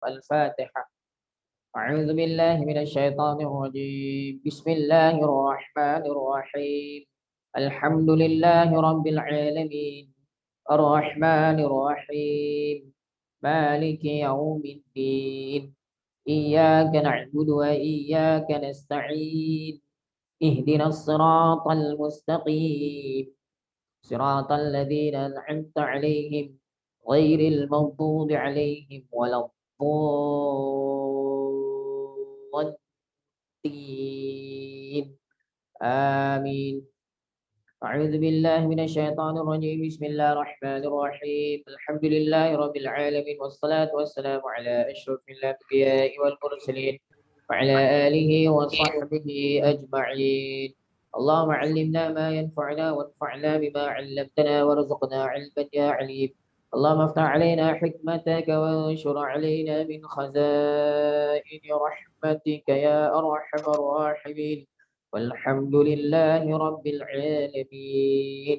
Al-Fatihah. A'udzu billahi minasyaitonir rajim. Bismillahirrahmanirrahim. Alhamdulillahi rabbil alamin. Ar-Rahmanir Rahim. Maliki yaumiddin. Iyyaka na'budu wa iyyaka nasta'in. Ihdinas siratal mustaqim. Siratal ladzina an'amta 'alaihim ghairil maghdubi 'alaihim waladdallin. Amin. A'udzu billahi minasyaitonir rajim. Bismillahirrahmanirrahim. Alhamdulillahi rabbil alamin wassalatu wassalamu ala asyrofil anbiya'i wal mursalin wa ala alihi wa sahbihi ajma'in. Allahumma 'allimna ma yanfa'una wanfa'na bima 'allamtana warzuqna 'ilman ya 'alim. Allahumma iftah 'alaina hikmataka wanshur 'alaina min khazaini rahmatika ya arhamar rahimin. Walhamdulillahi rabbil alamin.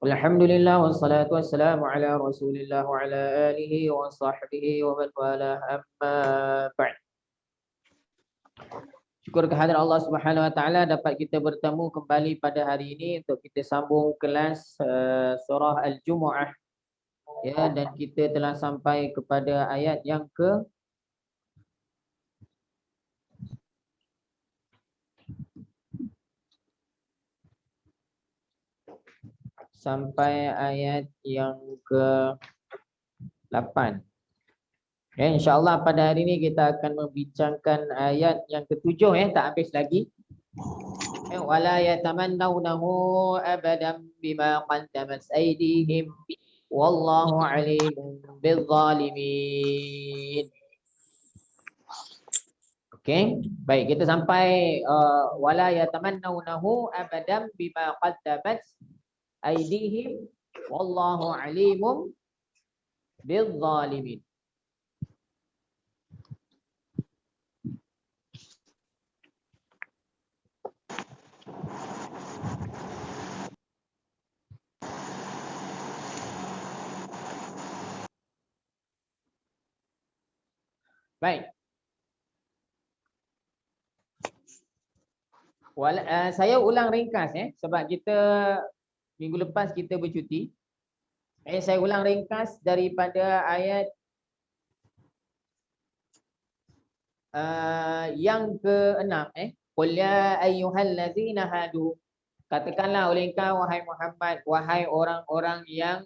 Alhamdulillah wassalatu wassalamu ala Rasulillah wa ala alihi wa sahbihi wa man wala amma ba'd. Syukur kehadirat Allah Subhanahu wa taala dapat kita bertemu kembali pada hari ini untuk kita sambung kelas surah Al-Jumu'ah. Ya, dan kita telah sampai kepada ayat yang ke ayat yang ke-8. Ya, InsyaAllah pada hari ini kita akan membincangkan ayat yang ke-7 tak habis lagi. Wala yatamannawnahu abadan bima qaddamat aydihim wallahu alimun bizzalimin. Okey, baik, kita sampai wala yatamannawnahu abadan bima qaddamat aydihim wallahu alimun bizzalimin. Baik. Saya ulang ringkas sebab kita minggu lepas kita bercuti. Saya ulang ringkas daripada ayat yang ke-6 Qul ya ayyuhallazina hadu. Katakanlah oleh engkau wahai Muhammad, wahai orang-orang yang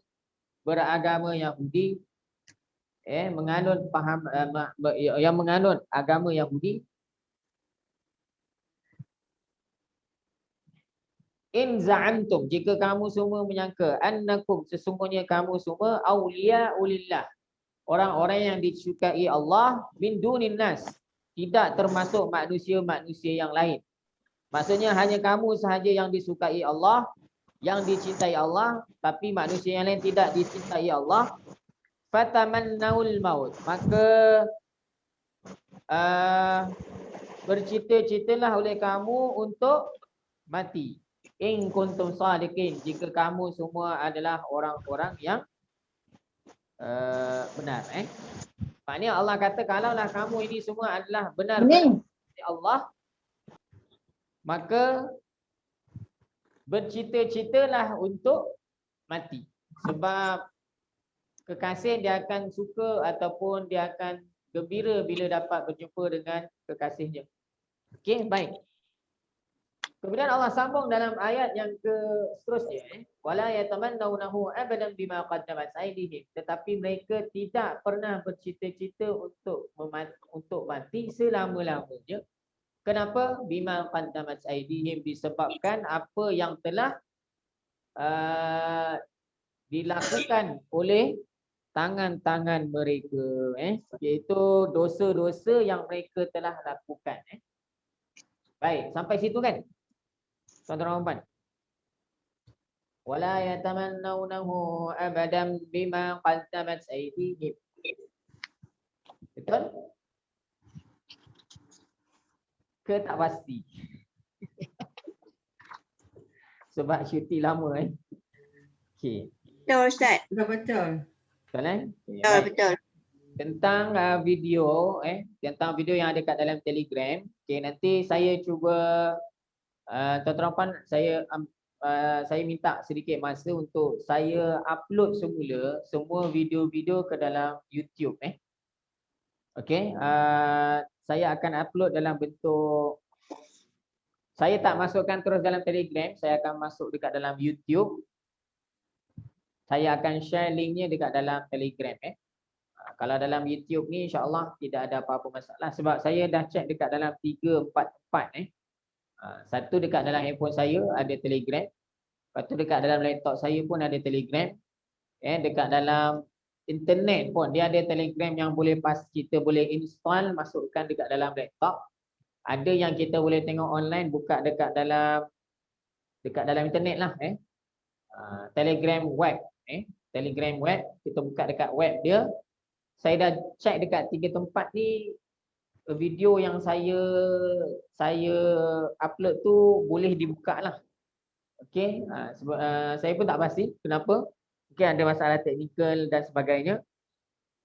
beragama Yahudi, menganut yang menganut agama Yahudi, in za'antum, jika kamu semua menyangka, annakum, sesungguhnya kamu semua, awliyaulillah, orang-orang yang disukai Allah, min dunin nas, tidak termasuk manusia-manusia yang lain. Maksudnya hanya kamu sahaja yang disukai Allah, yang dicintai Allah, tapi manusia yang lain tidak dicintai Allah. Fatamannaul maut, maka bercita-citalah oleh kamu untuk mati. In kuntum sadiqin, jika kamu semua adalah orang-orang yang benar. Maknanya Allah kata kalaulah kamu ini semua adalah benar-benar Allah, maka bercita-citalah untuk mati. Sebab kekasih dia akan suka ataupun dia akan gembira bila dapat berjumpa dengan kekasihnya. Okey, baik. Kemudian Allah sambung dalam ayat yang seterusnya, wala yatamannawnahu abadan bima qaddamat aydihim, tetapi mereka tidak pernah bercita-cita untuk mati selama-lamanya. Kenapa? Bima qaddamat aydihim, disebabkan apa yang telah dilakukan oleh tangan-tangan mereka, iaitu dosa-dosa yang mereka telah lakukan. Baik, sampai situ kan? Tuan-tuan dan puan. Wala yatamannawnahu abadan bima qaddamat aydihim. Betul? Ke tak pasti? Sebab cuti lama Okey. Betul Ustaz. Betul. Betul Betul. betul. tentang video tentang video yang ada kat dalam Telegram. Okey, nanti saya cuba tuan-tuan puan, saya minta sedikit masa untuk saya upload semula semua video-video ke dalam YouTube Okey, saya akan upload dalam bentuk, saya tak masukkan terus dalam Telegram, saya akan masuk dekat dalam YouTube. Saya akan share linknya dekat dalam Telegram Kalau dalam YouTube ni insya-Allah tidak ada apa-apa masalah sebab saya dah check dekat dalam 3 4 tempat Satu dekat dalam handphone saya ada Telegram. Lepas tu dekat dalam laptop saya pun ada Telegram. Dekat dalam internet pun dia ada Telegram yang boleh kita boleh install, masukkan dekat dalam laptop. Ada yang kita boleh tengok online, buka dekat dalam internet lah Telegram web Telegram web, kita buka dekat web dia. Saya dah check dekat 3 tempat ni, video yang saya upload tu boleh dibuka lah. Okey, saya pun tak pasti kenapa. Mungkin ada masalah teknikal dan sebagainya.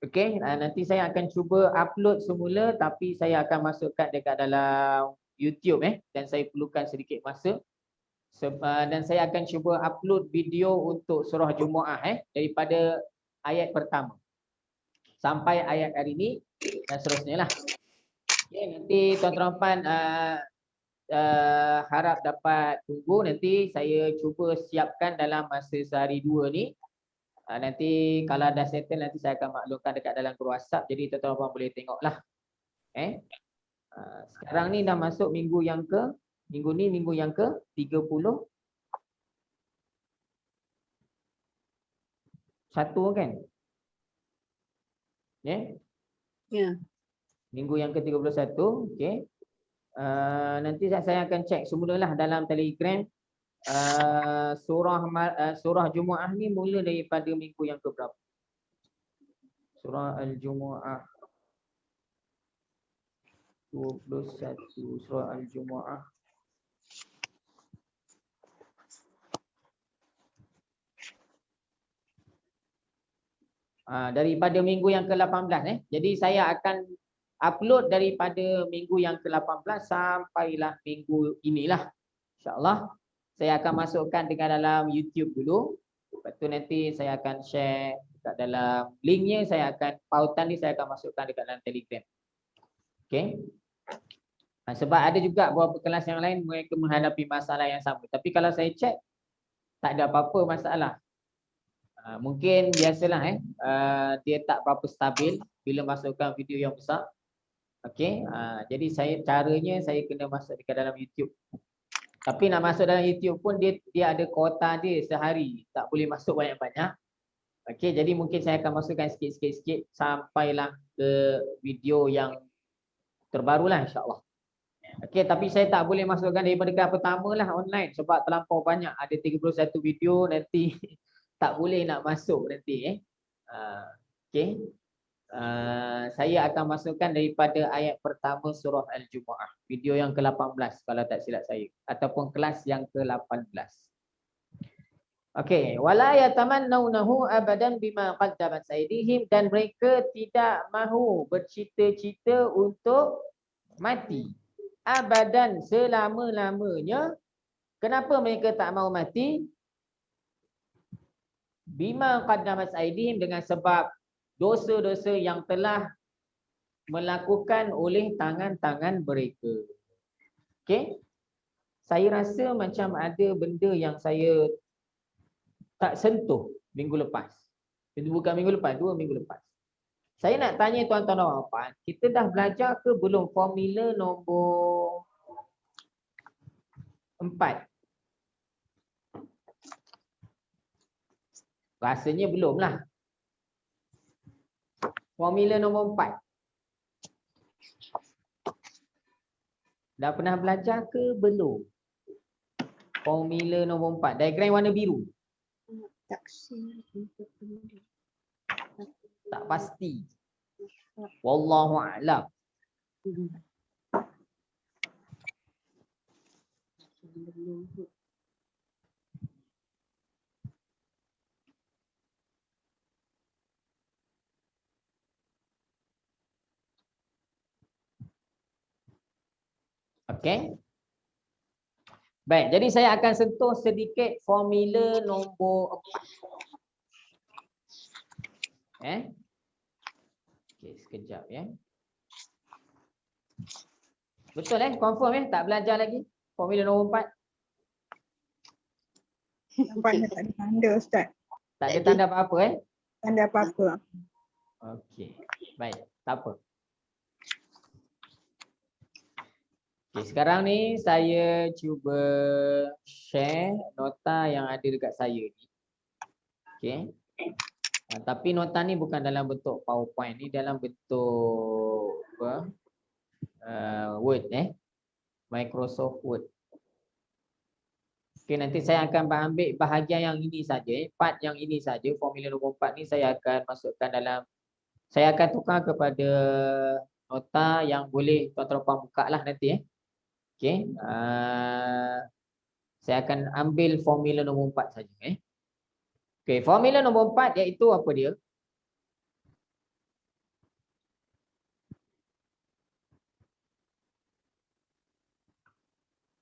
Okey, nanti saya akan cuba upload semula tapi saya akan masukkan dekat dalam YouTube dan saya perlukan sedikit masa. Dan saya akan cuba upload video untuk surah Jumaah daripada ayat pertama sampai ayat hari ini dan seterusnya lah. Okay, nanti tuan-tuan puan harap dapat tunggu, nanti saya cuba siapkan dalam masa sehari dua ni. Nanti kalau dah settle nanti saya akan maklumkan dekat dalam grup WhatsApp, jadi tuan-tuan puan boleh tengoklah. Sekarang ni dah masuk minggu yang ke 30 satu kan? Minggu yang ke-31, okey. Nanti saya akan cek semulalah dalam Telegram. Surah Jumaah ni mula daripada minggu yang keberapa? Surah Al-Jumaah 21, surah Al-Jumaah. Daripada minggu yang ke-18 Jadi saya akan upload daripada minggu yang ke-18 sampailah minggu inilah. InsyaAllah saya akan masukkan dekat dalam YouTube dulu. Lepas tu nanti saya akan share dekat dalam linknya, saya akan pautan ni saya akan masukkan dekat dalam Telegram. Okey. Sebab ada juga beberapa kelas yang lain mereka menghadapi masalah yang sama. Tapi kalau saya check tak ada apa-apa masalah. Mungkin biasalah dia tak berapa stabil bila masukkan video yang besar. Okey, jadi caranya saya kena masuk dekat dalam YouTube. Tapi nak masuk dalam YouTube pun dia ada kuota dia sehari, tak boleh masuk banyak-banyak. Okey, jadi mungkin saya akan masukkan sikit-sikit sampailah ke video yang terbarulah insya-Allah. Okey, tapi saya tak boleh masukkan daripada kelas pertama lah online sebab terlampau banyak, ada 31 video nanti tak boleh nak masuk nanti okey. Saya akan masukkan daripada ayat pertama surah Al-Jumaah, video yang ke-18 kalau tak silap saya, ataupun kelas yang ke-18. Okey, wala yatamannawnahu abadan bima qaddamat aydihim, dan mereka tidak mahu bercita-cita untuk mati abadan, selama-lamanya. Kenapa mereka tak mahu mati? Bima qaddamat aydihim, dengan sebab dosa-dosa yang telah melakukan oleh tangan-tangan mereka. Okey. Saya rasa macam ada benda yang saya tak sentuh minggu lepas. Itu bukan minggu lepas, 2 minggu lepas. Saya nak tanya tuan-tuan dan puan, kita dah belajar ke belum formula nombor 4? Rasanya belum lah. Formula nombor 4. Dah pernah belajar ke belum? Formula nombor 4. Diagram warna biru. Tak pasti. Wallahu a'lam. Okey. Baik, jadi saya akan sentuh sedikit formula nombor 4. Okey, sekejap ya. Betul confirm tak belajar lagi formula nombor 4? Nampaknya tak ada tanda Ustaz. Tak ada tanda apa-apa Tanda apa-apa. Okey. Baik, tak apa. Okey, sekarang ni saya cuba share nota yang ada dekat saya ni. Okey. Tapi nota ni bukan dalam bentuk PowerPoint, ni dalam bentuk apa? Word Microsoft Word. Okey, nanti saya akan ambil bahagian yang ini saja, part yang ini saja, formula nombor 4 ni saya akan masukkan dalam, saya akan tukar kepada nota yang boleh tuan-tuan puan buka lah nanti Okey. Saya akan ambil formula nombor 4 saja Okey, formula nombor 4 iaitu apa dia?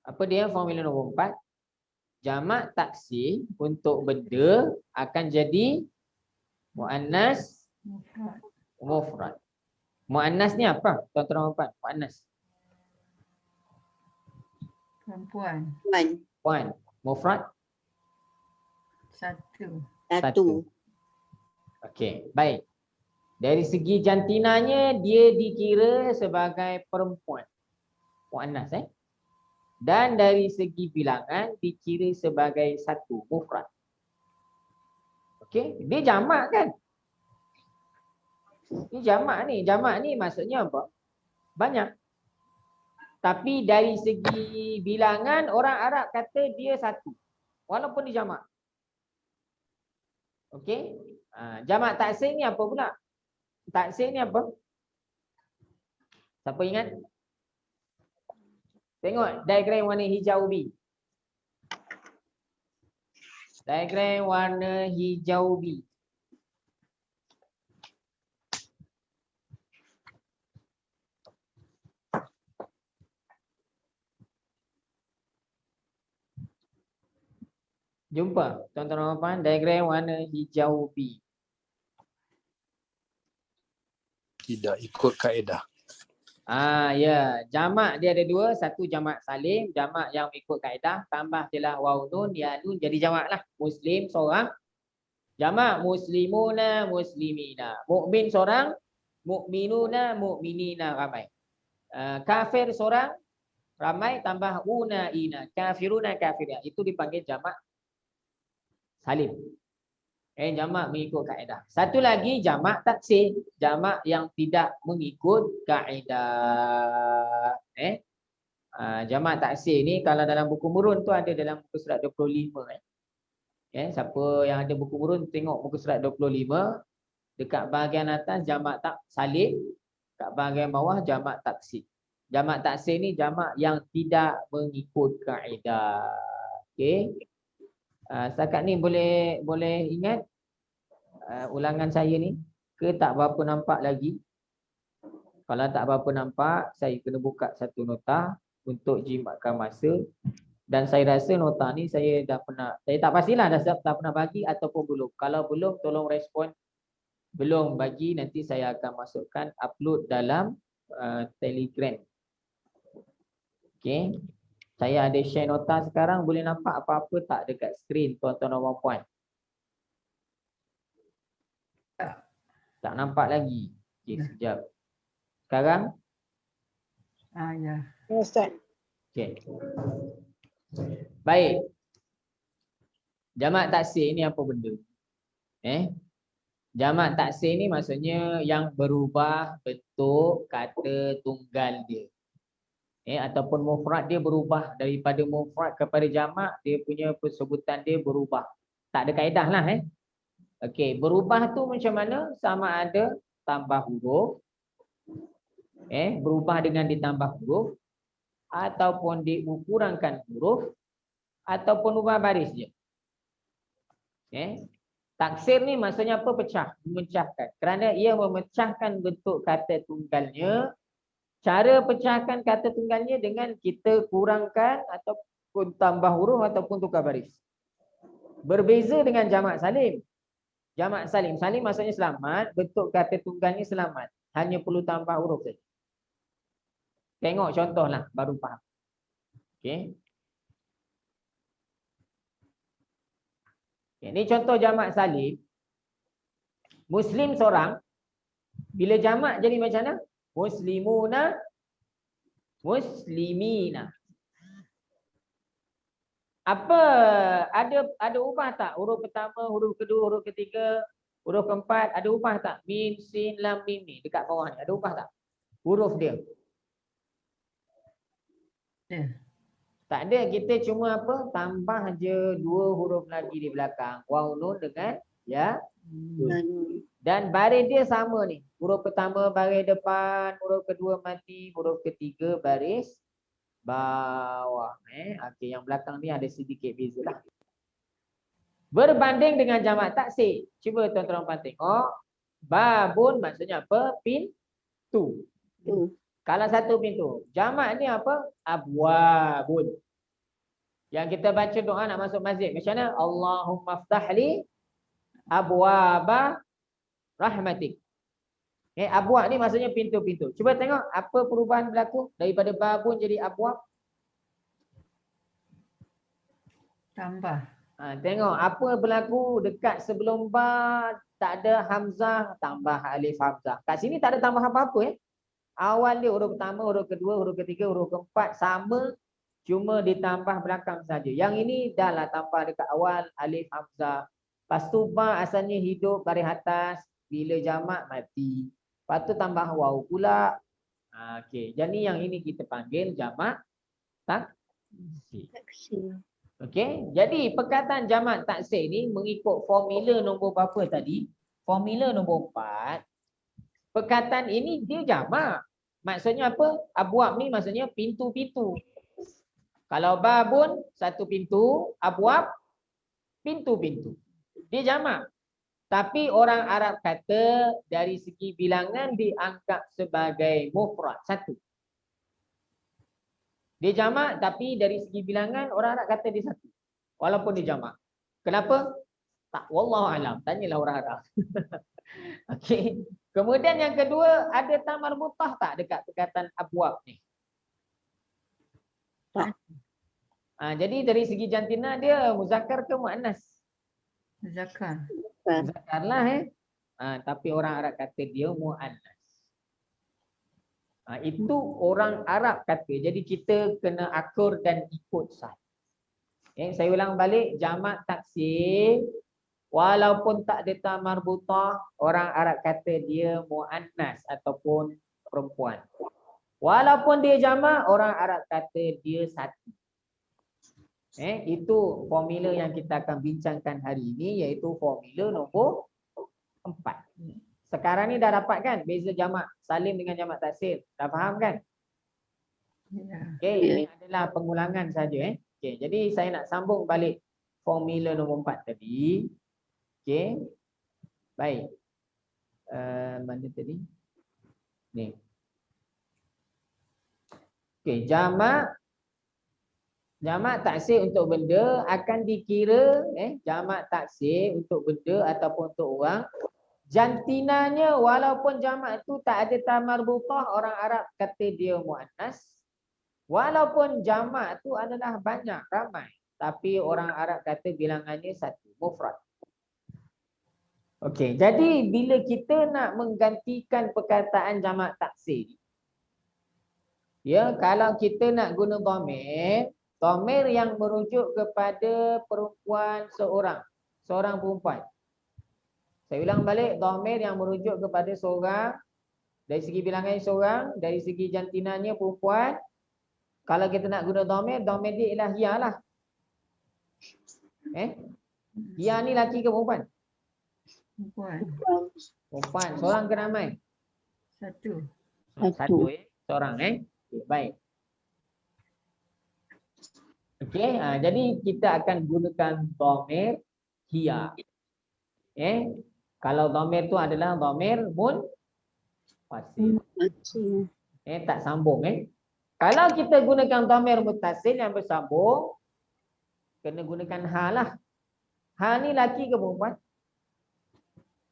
Apa dia formula nombor 4? Jamak taksir untuk benda akan jadi muannas mufrad. Muannas ni apa? Tuan-tuan puan, muannas. Perempuan. Puan. Mufrad? Satu. Okey, baik. Dari segi jantinanya dia dikira sebagai perempuan. Muannas Dan dari segi bilangan dikira sebagai satu, mufrad. Okey, dia jamak kan? Ini jamak ni maksudnya apa? Banyak. Tapi dari segi bilangan orang Arab kata dia satu. Walaupun dia jamak. Okey. Jamak taksir ni apa pula? Taksir ni apa? Siapa ingat? Tengok diagram warna hijau B. Diagram warna hijau B. Jumpa tuan-tuan dan puan diagram warna hijau B. Tidak ikut kaedah. Ya, jamak dia ada dua, satu jamak salim, jamak yang ikut kaedah, tambah jelah waw nun ya nun jadi jamak lah. Muslim seorang, jamak muslimuna muslimina. Mukmin seorang, mukminuna mukminina ramai. Kafir seorang, ramai tambah unaina, kafiruna kafirina. Itu dipanggil jamak salim. Jamak mengikut kaedah. Satu lagi jamak taksir, jamak yang tidak mengikut kaedah. Jamak taksir ni kalau dalam buku murun tu ada dalam buku surat 25. Siapa yang ada buku murun tengok buku surat 25, dekat bahagian atas jamak tak salim, kat bahagian bawah jamak taksir. Jamak taksir ni jamak yang tidak mengikut kaedah. Okey. Setakat ni boleh ingat ulangan saya ni ke tak berapa nampak lagi? Kalau tak berapa nampak, saya kena buka satu nota untuk jimatkan masa. Dan saya rasa nota ni saya dah pernah, saya tak pastilah dah pernah bagi ataupun belum. Kalau belum, tolong respon belum bagi, nanti saya akan masukkan upload dalam Telegram. Okey. Saya ada share nota sekarang, boleh nampak apa-apa tak dekat skrin tuan-tuan dan puan-puan? Tak nampak lagi. Okey, sekejap. Sekarang? Ya. Ustaz. Okey. Baik. Jamak taksir ni apa benda? Jamak taksir ni maksudnya yang berubah bentuk kata tunggal dia. Ataupun mufrad dia berubah daripada mufrad kepada jamak, dia punya persebutan dia berubah. Tak ada kaedah lah Okey, berubah tu macam mana? Sama ada tambah huruf, berubah dengan ditambah huruf, ataupun dikurangkan huruf, ataupun ubah baris je. Taksir ni maksudnya apa? Pecah, memecahkan. Kerana ia memecahkan bentuk kata tunggalnya Cara pecahkan kata tunggalnya dengan kita kurangkan ataupun tambah huruf ataupun tukar baris. Berbeza dengan jamak salim. Jamak salim. Salim maksudnya selamat. Bentuk kata tunggalnya selamat. Hanya perlu tambah huruf saja. Tengok contohlah baru faham. Okey. Ini contoh jamak salim. Muslim seorang. Bila jamak jadi macam mana? Muslimuna, muslimina. Apa ada ubah tak? Huruf pertama, huruf kedua, huruf ketiga, huruf keempat ada ubah tak? Mim, sin, lam, mim ni dekat bawah ni ada ubah tak? Huruf dia. Tak ada, kita cuma apa? Tambah je 2 huruf lagi di belakang. Waw, nun dengan ya. Dan baris dia sama ni. Huruf pertama baris depan, huruf kedua mati, huruf ketiga baris bawah. Okey, yang belakang ni ada sedikit beza lah. Berbanding dengan jamak taksir. Cuba tuan-tuan tengok. Babun maksudnya apa? Pintu. Kalau satu pintu. Jamak ni apa? Abwabun. Yang kita baca doa nak masuk masjid. Macam mana? Allahumma ftahli abwaba rahmatik. Abwab ni maksudnya pintu-pintu. Cuba tengok apa perubahan berlaku daripada babun jadi abwab. Tambah. Tengok apa berlaku dekat sebelum ba tak ada hamzah tambah alif hamzah. Kat sini tak ada tambah apa-apa. Awal dia huruf pertama, huruf kedua, huruf ketiga, huruf keempat sama, cuma ditambah belakang saja. Yang ini dah lah tambah dekat awal alif hamzah. Lepas tu ba asalnya hidup baris atas, bila jamak mati. Lepas tu tambah waw pula. Okey, jadi yang ini kita panggil jamak taksir. Okey, jadi perkataan jamak taksir ni mengikut formula nombor berapa tadi? Formula nombor 4. Perkataan ini dia jamak. Maksudnya apa? Abwab ni maksudnya pintu-pintu. Kalau babun satu pintu, abwab pintu-pintu. Dia jamak. Tapi orang Arab kata dari segi bilangan dianggap sebagai mufrad, satu. Dia jamak tapi dari segi bilangan orang Arab kata dia satu. Walaupun dia jamak. Kenapa? Tak, wallahu alam. Tanyalah orang Arab. Okey. Kemudian yang kedua, ada ta marbutah tak dekat perkataan abwab ni? Tak. Jadi dari segi jantina dia muzakkar ke muannas? Muzakkar. Muzakkar lah tapi orang Arab kata dia muannas. Itu orang Arab kata. Jadi kita kena akur dan ikut sah. Saya ulang balik, jamak taksir walaupun tak ada ta marbutah, orang Arab kata dia muannas ataupun perempuan. Walaupun dia jamak, orang Arab kata dia satu. Itu formula yang kita akan bincangkan hari ini, iaitu formula nombor 4. Sekarang ni dah dapat kan beza jamak salim dengan jamak taksir? Dah faham kan? Ya. Okey, ini adalah pengulangan saja. Okey, jadi saya nak sambung balik formula nombor 4 tadi. Okey. Baik. Mana tadi? Ni. Okey, jamak taksir untuk benda akan dikira jamak taksir untuk benda ataupun untuk orang. Jantinanya walaupun jamak itu tak ada ta marbutah, orang Arab kata dia muannas. Walaupun jamak itu adalah banyak, ramai, tapi orang Arab kata bilangannya satu, mufrad. Okey, jadi bila kita nak menggantikan perkataan jamak taksir, ya, kalau kita nak guna dhamir, dhamir yang merujuk kepada perempuan seorang perempuan. Saya ulang balik, dhamir yang merujuk kepada seorang, dari segi bilangannya seorang, dari segi jantinanya perempuan. Kalau kita nak guna dhamir dia ialah hiya lah. Hiya ni laki ke perempuan? Perempuan. Seorang ke ramai? Satu. Satu seorang Okay, baik. Okey, jadi kita akan gunakan dhamir hiya. Kalau dhamir tu adalah dhamir munfasil. Tak sambung Kalau kita gunakan dhamir muttasil yang bersambung, kena gunakan ha lah. Ha ni laki ke perempuan?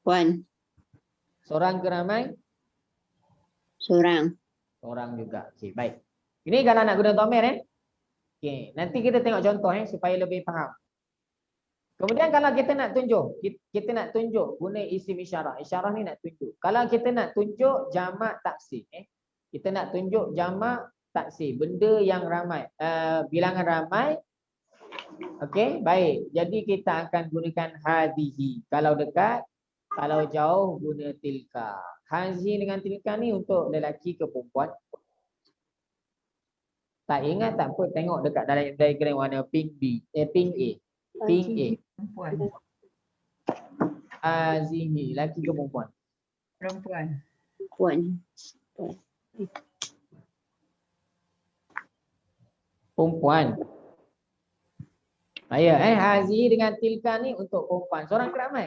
Puan. Seorang ke ramai? Seorang. Seorang juga. Okey, baik. Ini kalau nak guna dhamir Okey, nanti kita tengok contoh supaya lebih faham. Kemudian kalau kita nak tunjuk, guna isim isyarah. Isyarah ni nak tunjuk. Kalau kita nak tunjuk jamak taksir, kita nak tunjuk jamak taksir, benda yang ramai, bilangan ramai. Okey, baik. Jadi kita akan gunakan hadhihi. Kalau dekat, kalau jauh guna tilka. Hadhihi dengan tilka ni untuk lelaki ke perempuan? Tak ingat tak apa, tengok dekat dalam diagram warna pink B, pink A. Pink A. Perempuan. Hadhihi, lelaki ke perempuan? Perempuan. Puan. Perempuan. Ya, hazi dengan tilka ni untuk perempuan. Seorang ke ramai?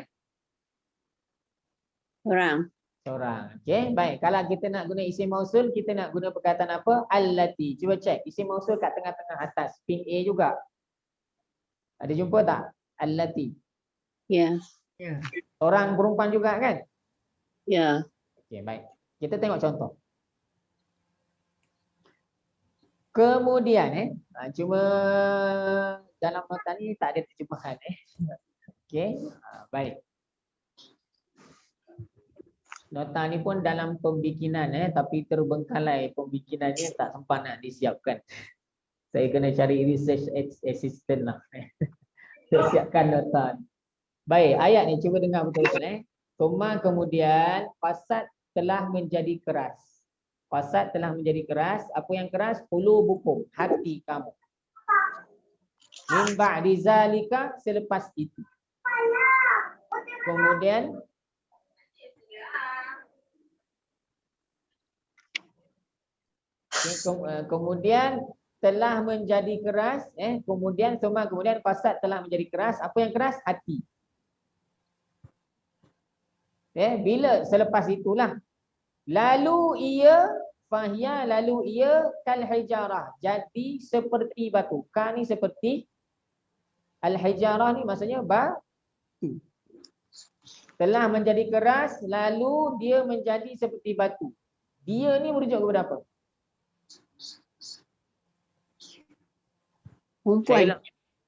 Seorang. Seorang. Okey, baik. Kalau kita nak guna isim mausul, kita nak guna perkataan apa? Allati. Cuba cek. Isim mausul kat tengah-tengah atas. Pink A juga. Ada jumpa tak? Allati. Ya. Ya. Seorang perempuan juga kan? Ya. Okey, baik. Kita tengok contoh. Kemudian cuma dalam nota ni tak ada terjemahan Okey, baik. Nota ni pun dalam pembikinan tapi terbengkalai pembikinannya, tak sempat nak disiapkan. Saya kena cari research assistant lah. Siapkan nota ni. Baik, ayat ni cuba dengar betul-betul kemudian fasad telah menjadi keras. Fasad telah menjadi keras. Apa yang keras? Qulubukum, hati kamu. Min ba'di zalika, selepas itu. Kemudian kemudian telah menjadi keras, kemudian fasad telah menjadi keras. Apa yang keras? Hati. Bila selepas itulah, lalu ia kal hijarah, jadi seperti batu. Ka ni seperti, al hijarah ni maksudnya batu. Telah menjadi keras, lalu dia menjadi seperti batu. Dia ni merujuk kepada apa? Perempuan.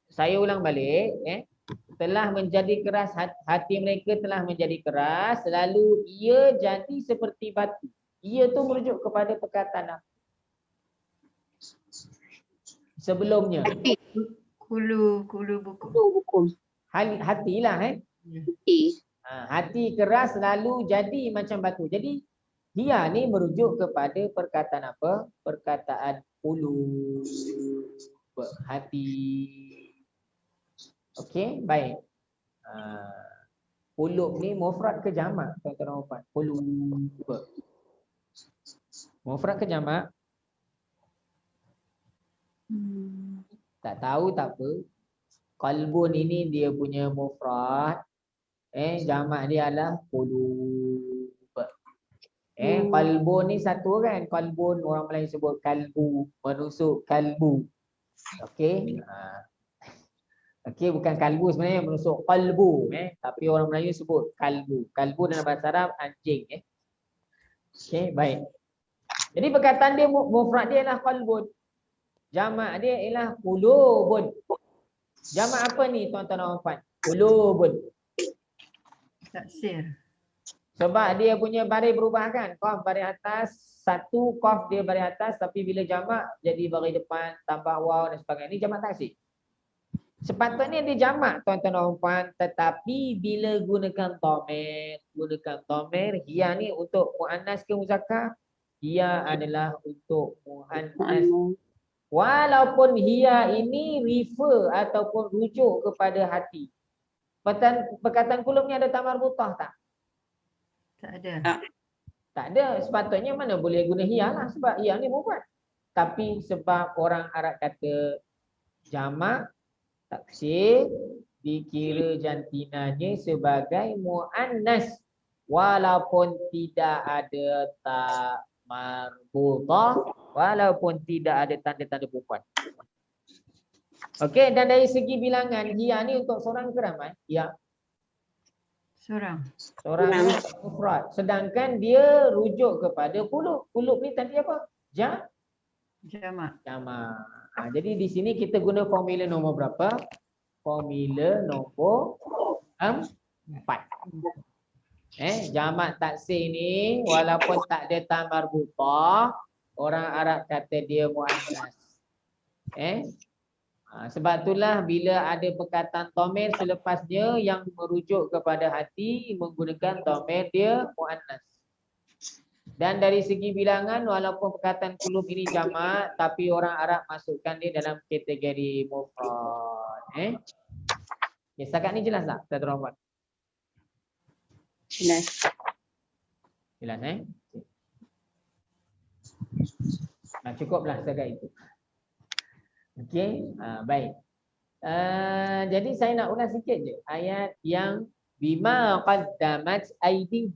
Saya ulang balik. Telah menjadi keras, hati mereka telah menjadi keras, lalu ia jadi seperti batu. Ia tu merujuk kepada perkataan apa? Sebelumnya. Qulubukum. Hatilah hati keras lalu jadi macam batu. Jadi dia ni merujuk kepada perkataan apa? Perkataan qulub, hati. Okey, baik. Qulub ni mufrad ke jamak? Tuan-tuan dan puan. Qulub. Mufrad ke jamak? Tak tahu tak apa. Qalbun ini dia punya mufrad. Jamak dia adalah qulub. Qalbun ni satu kan? Qalbun orang Melayu sebut kalbu, menusuk kalbu. Okey. Okey, bukan kalbu sebenarnya, menusuk qalbu, tapi orang Melayu sebut kalbu. Kalbu dalam bahasa Arab anjing, Okey, baik. Jadi perkataan dia mufrad dia ialah qalbun. Jamak dia ialah qulubun. Jamak apa ni tuan-tuan dan puan? Qulubun. Taksir. Sebab dia punya baris berubah kan? Qaf baris atas, satu qaf dia baris atas, tapi bila jamak jadi baris depan, tambah waw dan sebagainya. Ini jamak taksir. Sepatutnya dia jamak tuan-tuan dan puan, tetapi bila gunakan dhamir, ia ni untuk muannas ke muzakkar? Ia adalah untuk muannas. Walaupun ia ini refer ataupun rujuk kepada hati. Perkataan qulub ni ada tamar butah tak? Tak ada. Tak ada. Sepatutnya mana boleh guna ia lah, sebab ia ni mufrad. Tapi sebab orang Arab kata jamak taksir, dikira jantinanya sebagai muannas walaupun tidak ada tak marbutah walaupun tidak ada tanda-tanda perempuan. Okey, dan dari segi bilangan hiya ni untuk seorang ke ramai? Ya, Seorang. seorang mufrad. Sedangkan dia rujuk kepada qulub. Qulub ni tadi apa? Jamak. Jamak. Jadi di sini kita guna formula nombor berapa? Formula nombor 4. Jamak taksir ni walaupun tak ada ta marbutah, orang Arab kata dia muannas. Sebab itulah bila ada perkataan dhamir selepasnya yang merujuk kepada hati menggunakan dhamir dia muannas. Dan dari segi bilangan walaupun perkataan qulub ini jamak tapi orang Arab masukkan dia dalam kategori mufrad. Okay, setakat ni jelas tak Ustaz Rahmat? Jelas. Jelas cukuplah setakat itu. Okey, baik. Jadi saya nak ulas sikit je ayat yang bima qaddamat aidi.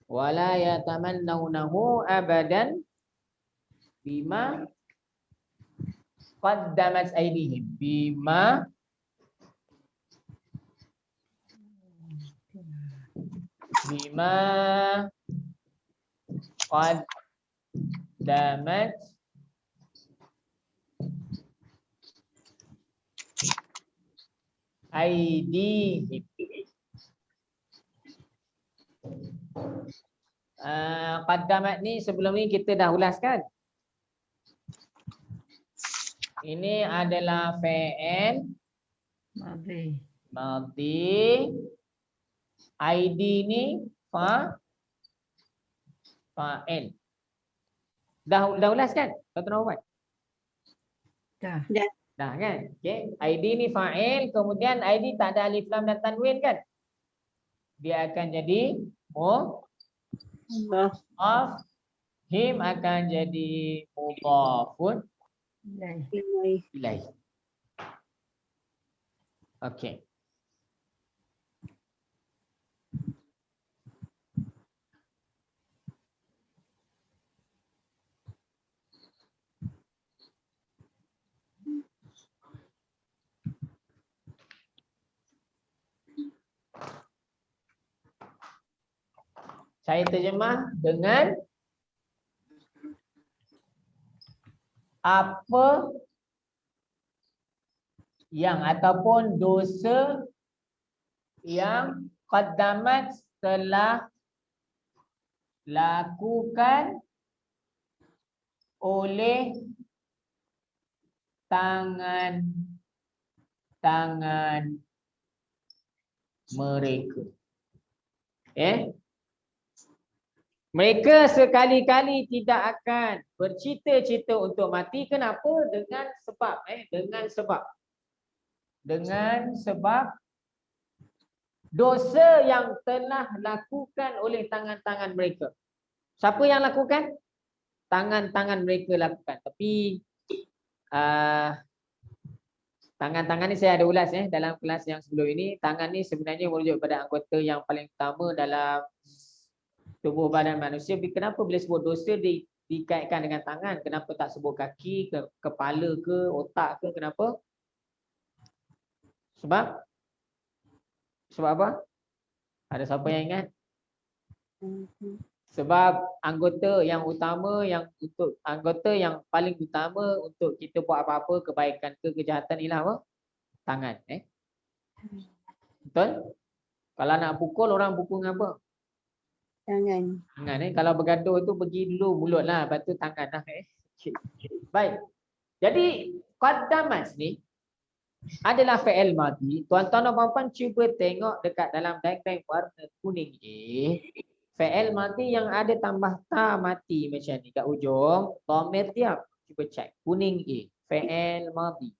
Wala yatamannawnahu abadan bima qaddamat aidihim. Bima qaddamat aidihim. Qaddamat ni sebelum ni kita dah ulaskan. Ini adalah fi'il madhi. ID ni fa'il. Dah ulas kan? Dr. Nawat? Dah. Dah kan? Okey, ID ni fa'il, kemudian ID tak ada alif lam dan tanwin kan? Dia akan jadi mudhaf. Him akan jadi mudhafun ilaih. Okey. Saya terjemah dengan apa yang ataupun dosa yang qaddamat telah lakukan oleh tangan mereka. Mereka sekali-kali tidak akan bercita-cita untuk mati. Kenapa? Dengan sebab dosa yang telah lakukan oleh tangan-tangan mereka. Siapa yang lakukan? Tangan-tangan mereka lakukan. Tapi tangan-tangan ni saya ada ulas dalam kelas yang sebelum ini. Tangan ni sebenarnya merujuk pada anggota yang paling utama dalam tubuh badan manusia. Kenapa bila sebut dosa dikaitkan dengan tangan? Kenapa tak sebut kaki, kepala ke, otak ke? Kenapa? Sebab apa? Ada siapa yang ingat? Sebab anggota yang paling utama untuk kita buat apa-apa, kebaikan ke kejahatan ialah apa? Tangan. Betul? Kalau nak pukul, orang pukul dengan apa? Tangan. Kalau bergaduh tu pergi dulu mulut lah, lepas tu tangan lah. Baik. Jadi qaddamat ni adalah fi'il madhi. Tuan-tuan dan puan-puan cuba tengok dekat dalam diagram warna kuning ni. Fi'il madhi yang ada tambah ta mati macam ni kat ujung. Dhamir dia cuba cek. Kuning A. Fi'il madhi.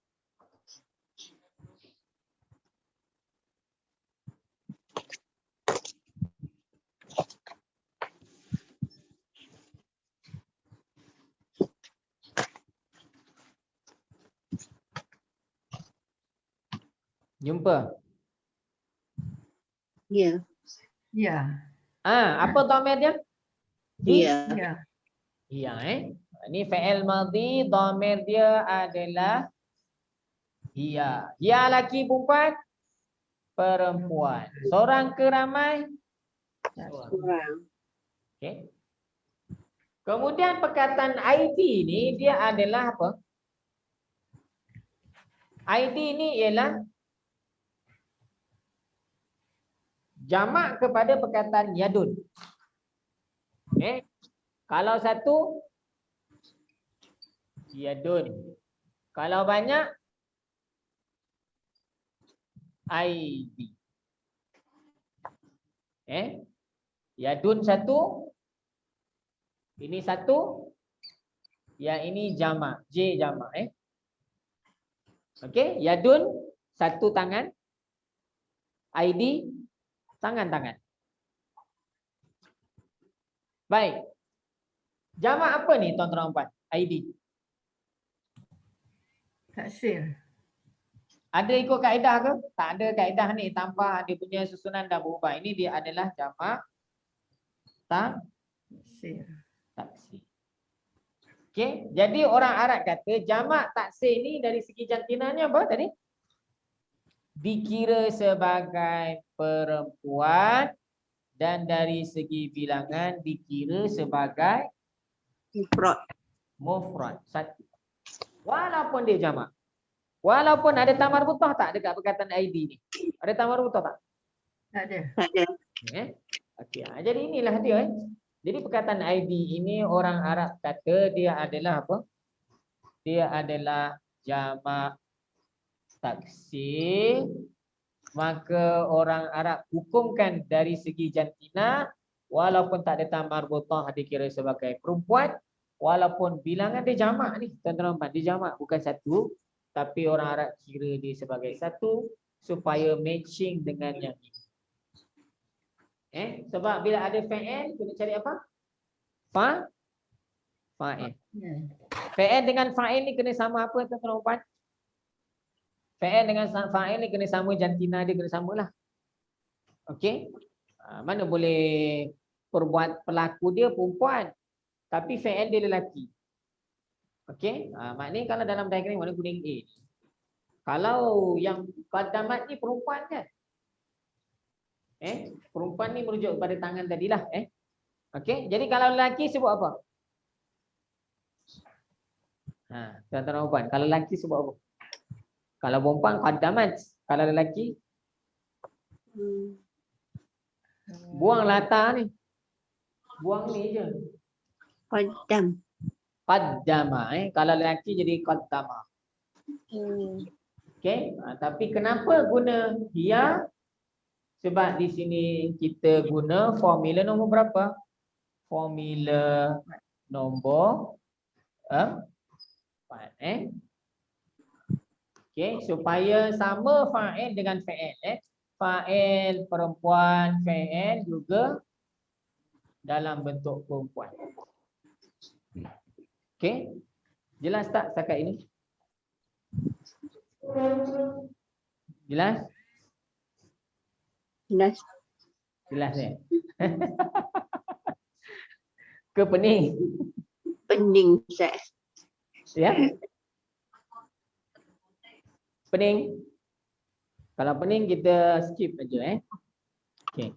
Jumpa? Ya. Ya. Apa dhamir dia? Ya. Ya. Iya, Ini fi'il madhi, dhamir dia adalah hiya. Hiya laki perempuan? Perempuan. Seorang ke ramai? Seorang. Kurang. Okey. Kemudian perkataan ID ni dia adalah apa? ID ni ialah jamak kepada perkataan yadun. Kalau satu yadun. Kalau banyak ID. Yadun satu, ini satu, yang ini jamak, J jamak. Okey, yadun satu tangan, ID tangan-tangan. Baik. Jamak apa ni tuan-tuan dan puan? ID. Taksir. Ada ikut kaedah ke? Tak ada kaedah ni, tanpa dia punya susunan dah berubah. Ini dia adalah jamak Taksir. taksir. Okey, jadi orang Arab kata jamak taksir ni dari segi jantinanya apa tadi? Dikira sebagai perempuan dan dari segi bilangan dikira sebagai Mufrad. mufrad, satu. Walaupun dia jamak. Walaupun ada tamar butah tak dekat perkataan ID ni? Ada tamar butah tak? Tak ada. Tak ada. Okey, jadi inilah dia. Jadi perkataan ID ini orang Arab kata dia adalah apa? Dia adalah jamak taksir. Maka orang Arab hukumkan dari segi jantina, walaupun tak ada tamar butah dikira sebagai perempuan, walaupun bilangan dia jamak ni, tuan-tuan, dia jamak bukan satu, tapi orang Arab kira dia sebagai satu supaya matching dengan yang ini. Sebab bila ada fa'il kita cari apa? Fa'il. Ya. Fa'il dengan fa'il ni kena sama apa tuan-tuan? Fa'il dengan fa'il ni kena sama jantina dia, kena samalah. Okey? Mana boleh perbuat pelaku dia perempuan tapi fa'il dia lelaki. Okey? Maknanya kalau dalam diagram warna kuning A. Kalau yang qaddamat ni perempuan kan? Perempuan ni merujuk kepada tangan tadilah. Okey, jadi kalau lelaki sebut apa? Tuan-tuan puan, kalau lelaki sebut apa? Kalau perempuan qaddamat, kalau lelaki buang latar ni. Buang ni je. Qaddam. Qaddama, kalau lelaki jadi qaddama. Okey, tapi kenapa guna hiya? Sebab di sini kita guna formula nombor berapa? Formula nombor 4. Okey, supaya sama fa'il dengan fa'il. Fa'il perempuan, fa'il juga dalam bentuk perempuan. Okey, jelas tak setakat ini? Jelas? Jelas. Jelas ni. Ke pening? Pening, Ustaz. Ya? Pening? Kalau pening kita skip aja Okey.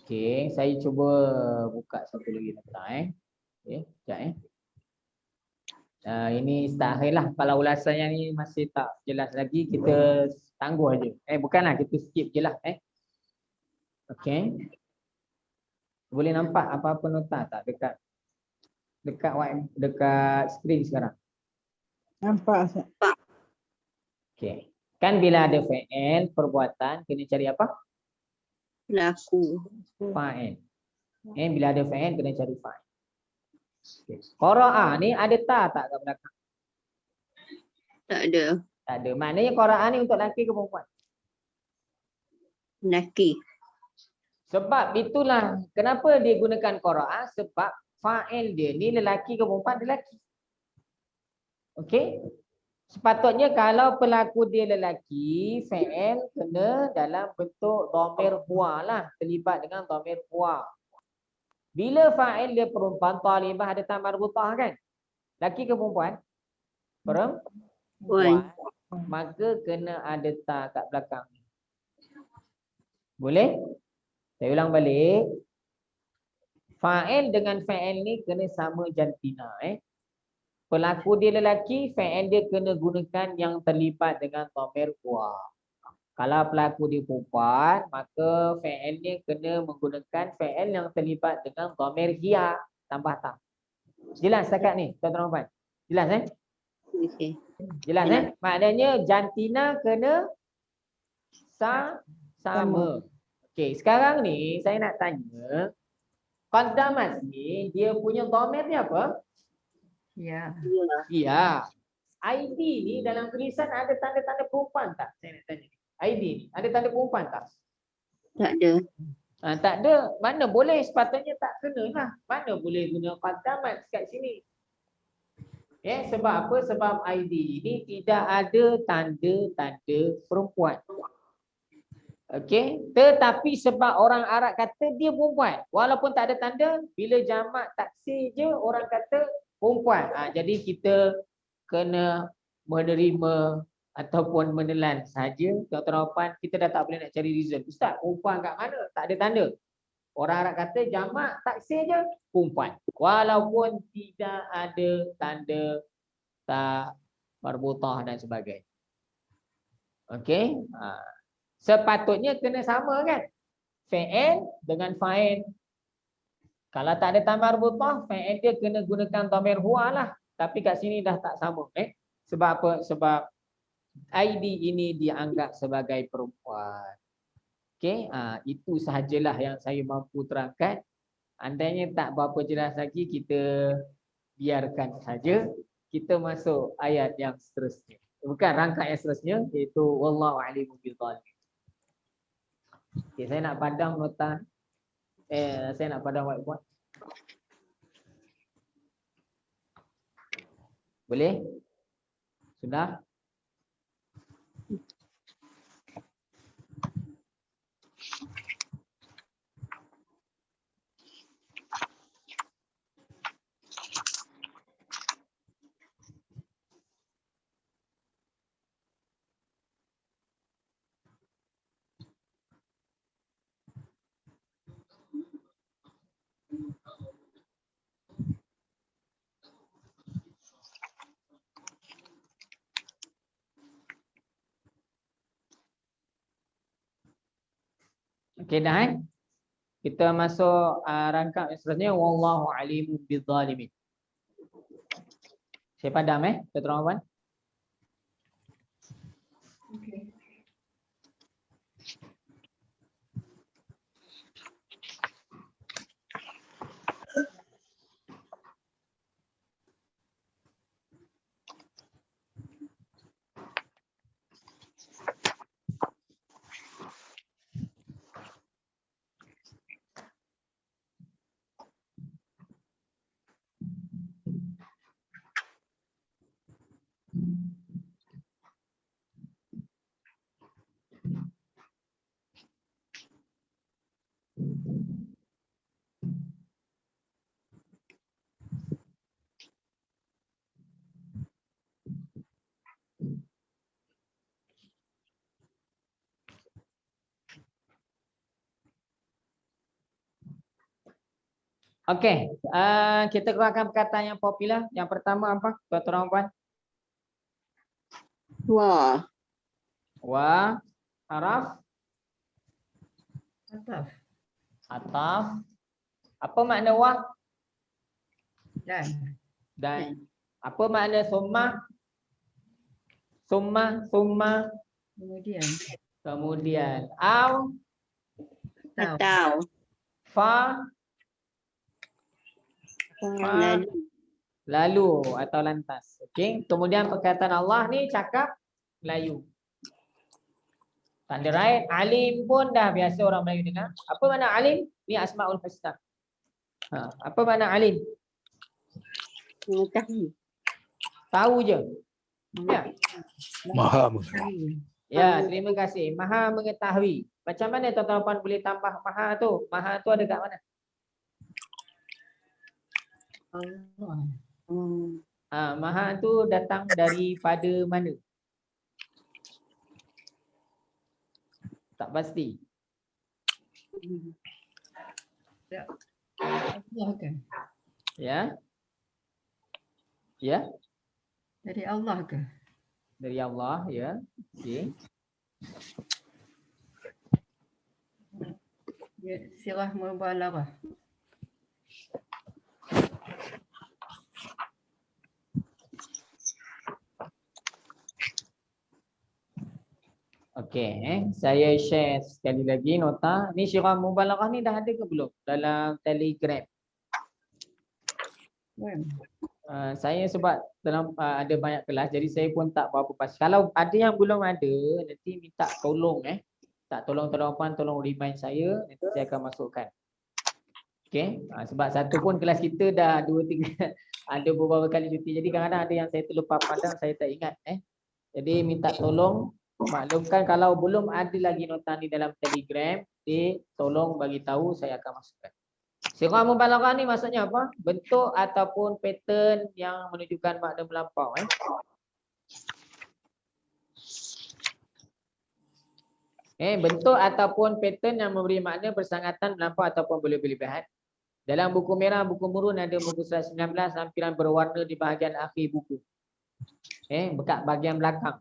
Okey, saya cuba buka satu lagi nota Okey, sekejap ini start akhir lah. Kalau ulasannya ni masih tak jelas lagi, kita tangguh aja. Bukanlah, kita skip je lah Okey. Boleh nampak apa-apa nota tak dekat dekat skrin sekarang? Nampak Ustaz. Okey. Kan bila ada fi'il perbuatan kena cari apa? Pelaku. Fa'il. Bila ada fi'il kena cari fa'il. Okay. Qara'a ni ada ta tak kat belakang? Tak ada. Tak ada. Maknanya qara'a ni untuk lelaki ke perempuan? Lelaki. Sebab itulah kenapa dia gunakan qara'a, sebab fa'il dia ni lelaki ke perempuan? Lelaki. Okey? Sepatutnya kalau pelaku dia lelaki, fi'il kena dalam bentuk dhamir huwa lah, terlibat dengan dhamir huwa. Bila fa'il dia perempuan, talibah ada ta marbutah kan? Lelaki ke perempuan? Perempuan. Maka kena ada ta kat belakang. Boleh? Saya ulang balik. Fa'il dengan fi'il ni kena sama jantina. Pelaku dia lelaki, fi'il dia kena gunakan yang terlibat dengan dhamir huwa. Kalau pelaku dia perempuan, maka fi'il dia kena menggunakan fi'il yang terlibat dengan dhamir hiya tambah ta. Jelas setakat ni, tuan-tuan dan puan? Jelas Okey. Jelas Maknanya jantina kena sama. Okey, sekarang ni saya nak tanya, qaddamat ni dia punya dhamir ni apa? Ya. Ya. Ya. ID ni dalam tulisan ada tanda-tanda perempuan tak? Saya nak tanya. ID ni ada tanda perempuan tak? Tak ada. Tak ada. Mana boleh, sepatutnya tak kena lah. Mana boleh guna qaddamat kat sini? Sebab apa? Sebab ID ini tidak ada tanda-tanda perempuan. Okey, tetapi sebab orang Arab kata dia perempuan, walaupun tak ada tanda, bila jamak taksir je orang kata perempuan. Jadi kita kena menerima ataupun menelan saja. Tuan-tuan, kita dah tak boleh nak cari reason. Ustaz, perempuan kat mana? Tak ada tanda. Orang Arab kata jamak taksir je perempuan, walaupun tidak ada tanda tak marbutah dan sebagainya. Okey, sepatutnya kena sama kan? Fi'il dengan fa'il. Kalau tak ada ta marbutah, fi'il dia kena gunakan dhamir huwa lah. Tapi kat sini dah tak sama. Sebab apa? Sebab ID ini dianggap sebagai perempuan. Okey, itu sahajalah yang saya mampu terangkan. Andainya tak berapa jelas lagi, kita biarkan saja. Kita masuk ayat yang seterusnya. Bukan rangkaian yang seterusnya, iaitu wallahu a'lamu bizzalimin. Okey, saya nak padam nota. Saya nak padam whiteboard. Boleh? Sudah? Okey dah Kita masuk rangkap yang seterusnya wallahu alimu bizzalimin. Saya padam tuan-tuan. Okey. Okey, kita keluarkan perkataan yang popular. Yang pertama apa? Tuan-tuan puan. Wah. Wa haraf Ataf. ataf. Apa makna wa? Dan. Apa makna summa? Summa Kemudian. Kemudian au, Tahu. Atau. fa, Lalu. lalu atau lantas. Okey. Kemudian perkataan Allah ni cakap Melayu. Tak ada right. Alim pun dah biasa orang Melayu dengar. Apa makna alim? Ni Asmaul Husna. Apa makna alim? Mengetahui. Tahu je. Ya. Maha mengetahui. Ya, terima kasih. Maha mengetahui. Macam mana tuan-tuan boleh tambah maha tu? Maha tu ada kat mana? Allah. Maha tu datang daripada mana? Tak pasti. Allah ke? Ya. Ya, Dari Allah ke? dari Allah ya. Okey. Ya, sirah mubalaghah. Okey, saya share sekali lagi nota. Ni syirah mubalaghah ni dah ada ke belum dalam Telegram? Saya sebab dalam ada banyak kelas jadi saya pun tak berapa pasti. Kalau ada yang belum ada nanti minta tolong tak tolong puan tolong remind saya, nanti saya akan masukkan. Okey, sebab satu pun kelas kita dah 2-3 ada beberapa kali cuti. Jadi kadang-kadang ada yang saya terlupa pandang, saya tak ingat Jadi minta tolong maklumkan kalau belum ada lagi nota ni dalam Telegram, tolong bagi tahu, saya akan masukkan. Sirah mubalaghah ni maksudnya apa? Bentuk ataupun pattern yang menunjukkan makna melampau bentuk ataupun pattern yang memberi makna bersangatan melampau ataupun berlebihan. Dalam buku merah, buku murun ada muka surat 19 lampiran berwarna di bahagian akhir buku. Dekat bahagian belakang.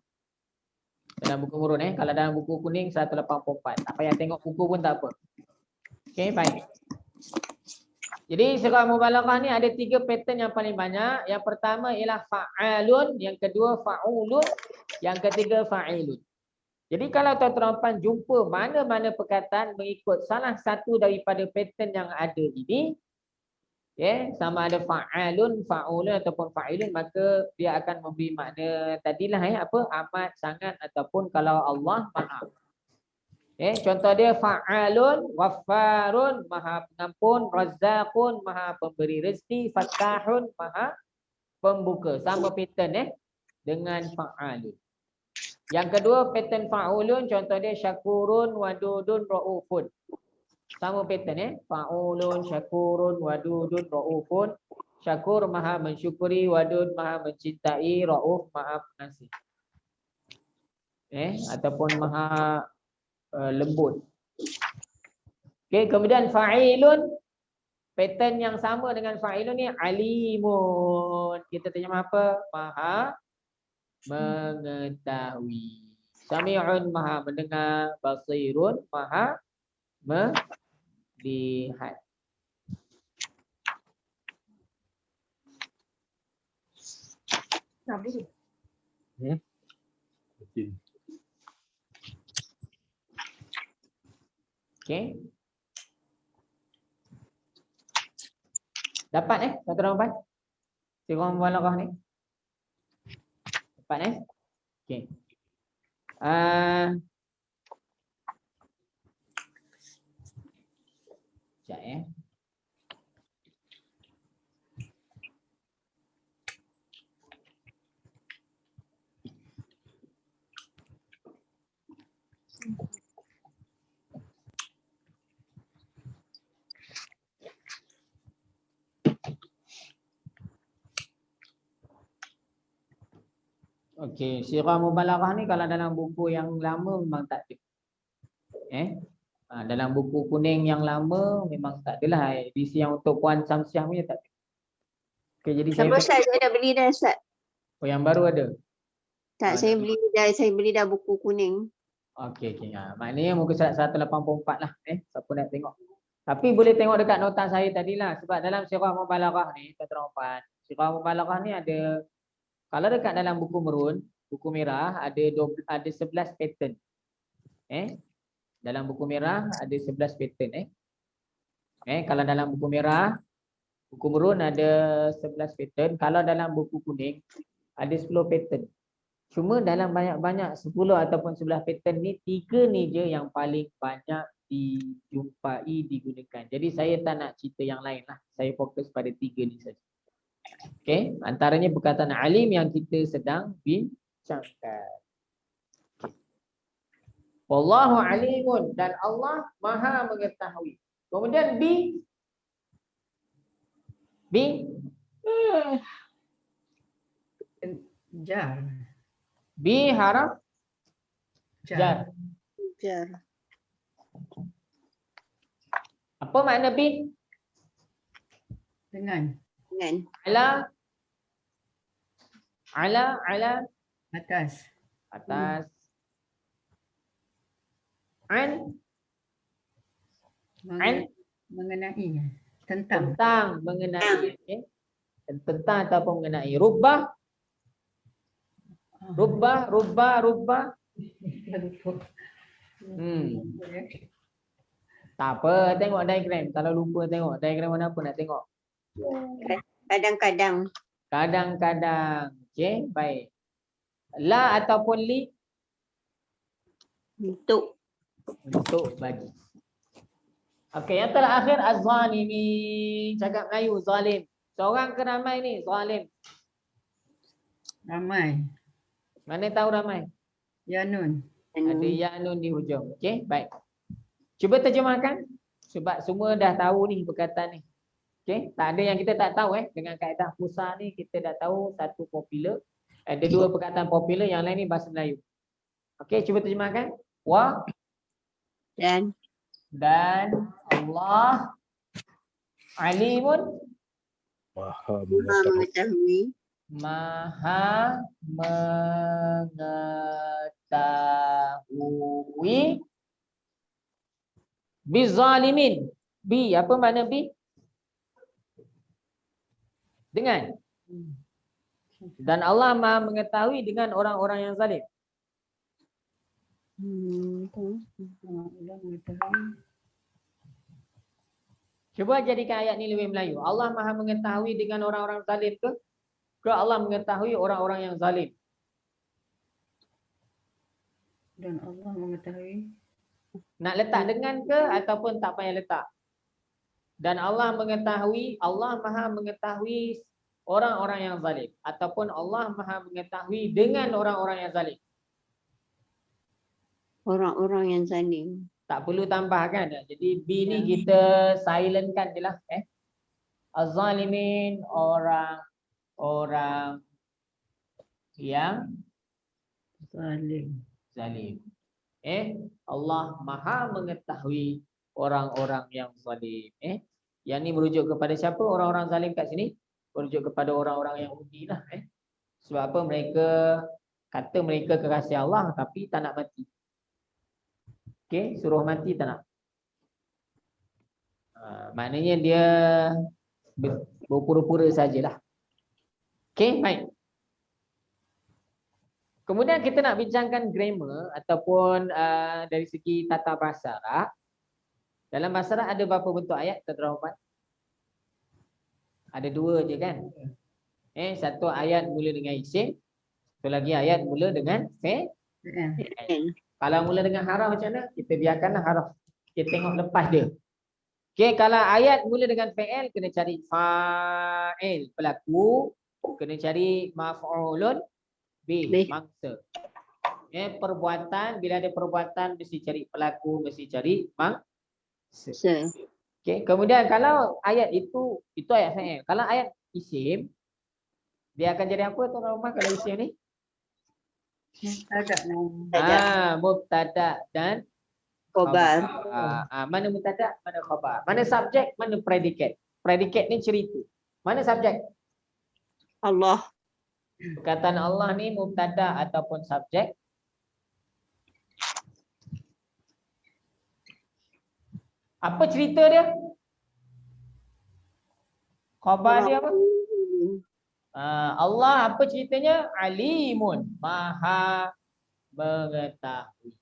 Dalam buku murun kalau dalam buku kuning 184. Tak payah tengok buku pun tak apa. Okey, baik. Jadi sirah mubalaghah ni ada 3 pattern yang paling banyak. Yang pertama ialah fa'alun, yang kedua fa'ulun, yang ketiga fa'ilun. Jadi kalau tuan-tuan jumpa mana-mana perkataan mengikut salah satu daripada pattern yang ada ini, sama ada fa'alun, fa'ulun ataupun fa'ilun, maka dia akan memberi makna tadilah amat, sangat ataupun kalau Allah Maha. Contoh dia fa'alun, waffarun, maha pengampun, razzaqun, maha pemberi rezeki, fattahun, maha pembuka. Sama pattern dengan fa'alun. Yang kedua pattern fa'ulun, contoh dia syakurun, wadudun, ra'ufun. Sama pattern fa'ulun, syakurun, wadudun, ra'ufun. Syakur maha mensyukuri, wadud maha mencintai, ra'uf maha pengasih. Ataupun maha lembut. Okey, kemudian fa'ilun, pattern yang sama dengan fa'ilun ni alimun. Kita terjemah apa? Maha mengetahui. Sami'un maha mendengar, basirun maha melihat. Okey. Dapat tuan-tuan dapat? Sirah mubalaghah ni. Dapat Okey. Sekejap Okey, sirah mubalaghah ni kalau dalam buku yang lama memang tak ada. Dalam buku kuning yang lama memang tak adalah. Edisi yang untuk Puan Samsiah punya tak ada. Okey, jadi Saya dah beli dah Ustaz. Oh, yang baru ada. Tak, saya beli dah buku kuning. Okey. Maknanya muka surat 184 lah. Siapa nak tengok. Tapi boleh tengok dekat nota saya tadilah. Sebab dalam sirah mubalaghah ni, tuan-tuan, sirah mubalaghah ni ada, kalau dekat dalam buku merun, buku merah ada 11 pattern. Dalam buku merah ada 11 pattern. Kalau dalam buku merah, buku merun ada 11 pattern. Kalau dalam buku kuning ada 10 pattern. Cuma dalam banyak-banyak 10 ataupun 11 pattern ni, 3 ni je yang paling banyak dijumpai, digunakan. Jadi saya tak nak cerita yang lain lah. Saya fokus pada 3 ni saja. Okey, antaranya perkataan alim yang kita sedang bincangkan. Wallahu alimun, dan Allah Maha mengetahui. Kemudian Jar. haraf jar. Jar. Apa makna Dengan. Dengan. Ala Atas. atas. Mengenai. Tentang. Mengenai. Tentang ataupun mengenai. Rubbah. Tak apa, tengok diagram. Kalau lupa tengok diagram mana pun nak tengok. Kadang-kadang. Kadang-kadang. Okey, baik. La ataupun li? Untuk. Untuk bagi. Okey, yang terakhir az-zalimi. Cakap Melayu, zalim. Seorang ke ramai ni? Zalim. Ramai. Mana tahu ramai? Ya Nun. Ada ya nun di hujung. Okey, baik. Cuba terjemahkan. Sebab semua dah tahu ni perkataan ni. Okey, tak ada yang kita tak tahu dengan kaedah pusat ni kita dah tahu satu popular. Ada 2 perkataan popular, yang lain ni bahasa Melayu. Okey, cuba terjemahkan. Dan Allah alimun Maha mengetahui. Maha mengetahui bizalimin. Apa makna dengan. Dan Allah Maha mengetahui dengan orang-orang yang zalim. Cuba jadikan ayat ni lebih Melayu. Allah Maha mengetahui dengan orang-orang zalim ke? Ke Allah mengetahui orang-orang yang zalim? Dan Allah mengetahui. Nak letak dengan ke ataupun tak payah letak? Dan Allah mengetahui, Allah Maha mengetahui orang-orang yang zalim. Ataupun Allah Maha mengetahui dengan orang-orang yang zalim. Orang-orang yang zalim. Tak perlu tambahkan. Jadi B ni kita silentkan je lah. Az-zalimin, orang yang zalim. Allah Maha mengetahui orang-orang yang zalim. Yang ni merujuk kepada siapa orang-orang zalim kat sini? Merujuk kepada orang-orang Yahudi lah. Sebab apa? Mereka kata mereka kekasih Allah tapi tak nak mati. Okey, suruh mati tak nak. Maknanya dia berpura-pura sajalah. Okey, baik. Kemudian kita nak bincangkan grammar ataupun dari segi tata bahasa Arab. Dalam bahasa Arab ada berapa bentuk ayat, Tuan-tuan Puan? Ada 2 je kan? Satu ayat mula dengan isim, satu lagi ayat mula dengan fi'il. Kalau mula dengan haraf macam mana? Kita biarkanlah haraf. Kita tengok lepas dia. Okey, kalau ayat mula dengan fi'il, kena cari fa'il, pelaku. Kena cari maf'ulun bih, mangsa. Perbuatan, bila ada perbuatan mesti cari pelaku, mesti cari mangsa. Okey, kemudian kalau ayat itu ayat fi'il. Kalau ayat isim, dia akan jadi apa tuan Rahman kalau isim ni? Mubtada dan khabar. Mana mubtada, mana khabar? Mana subjek, mana predikat? Predikat ni cerita. Mana subjek? Allah. Perkataan Allah ni mubtada ataupun subjek? Apa cerita dia? Khabar dia apa? Allah apa ceritanya? Alimun, maha mengetahui.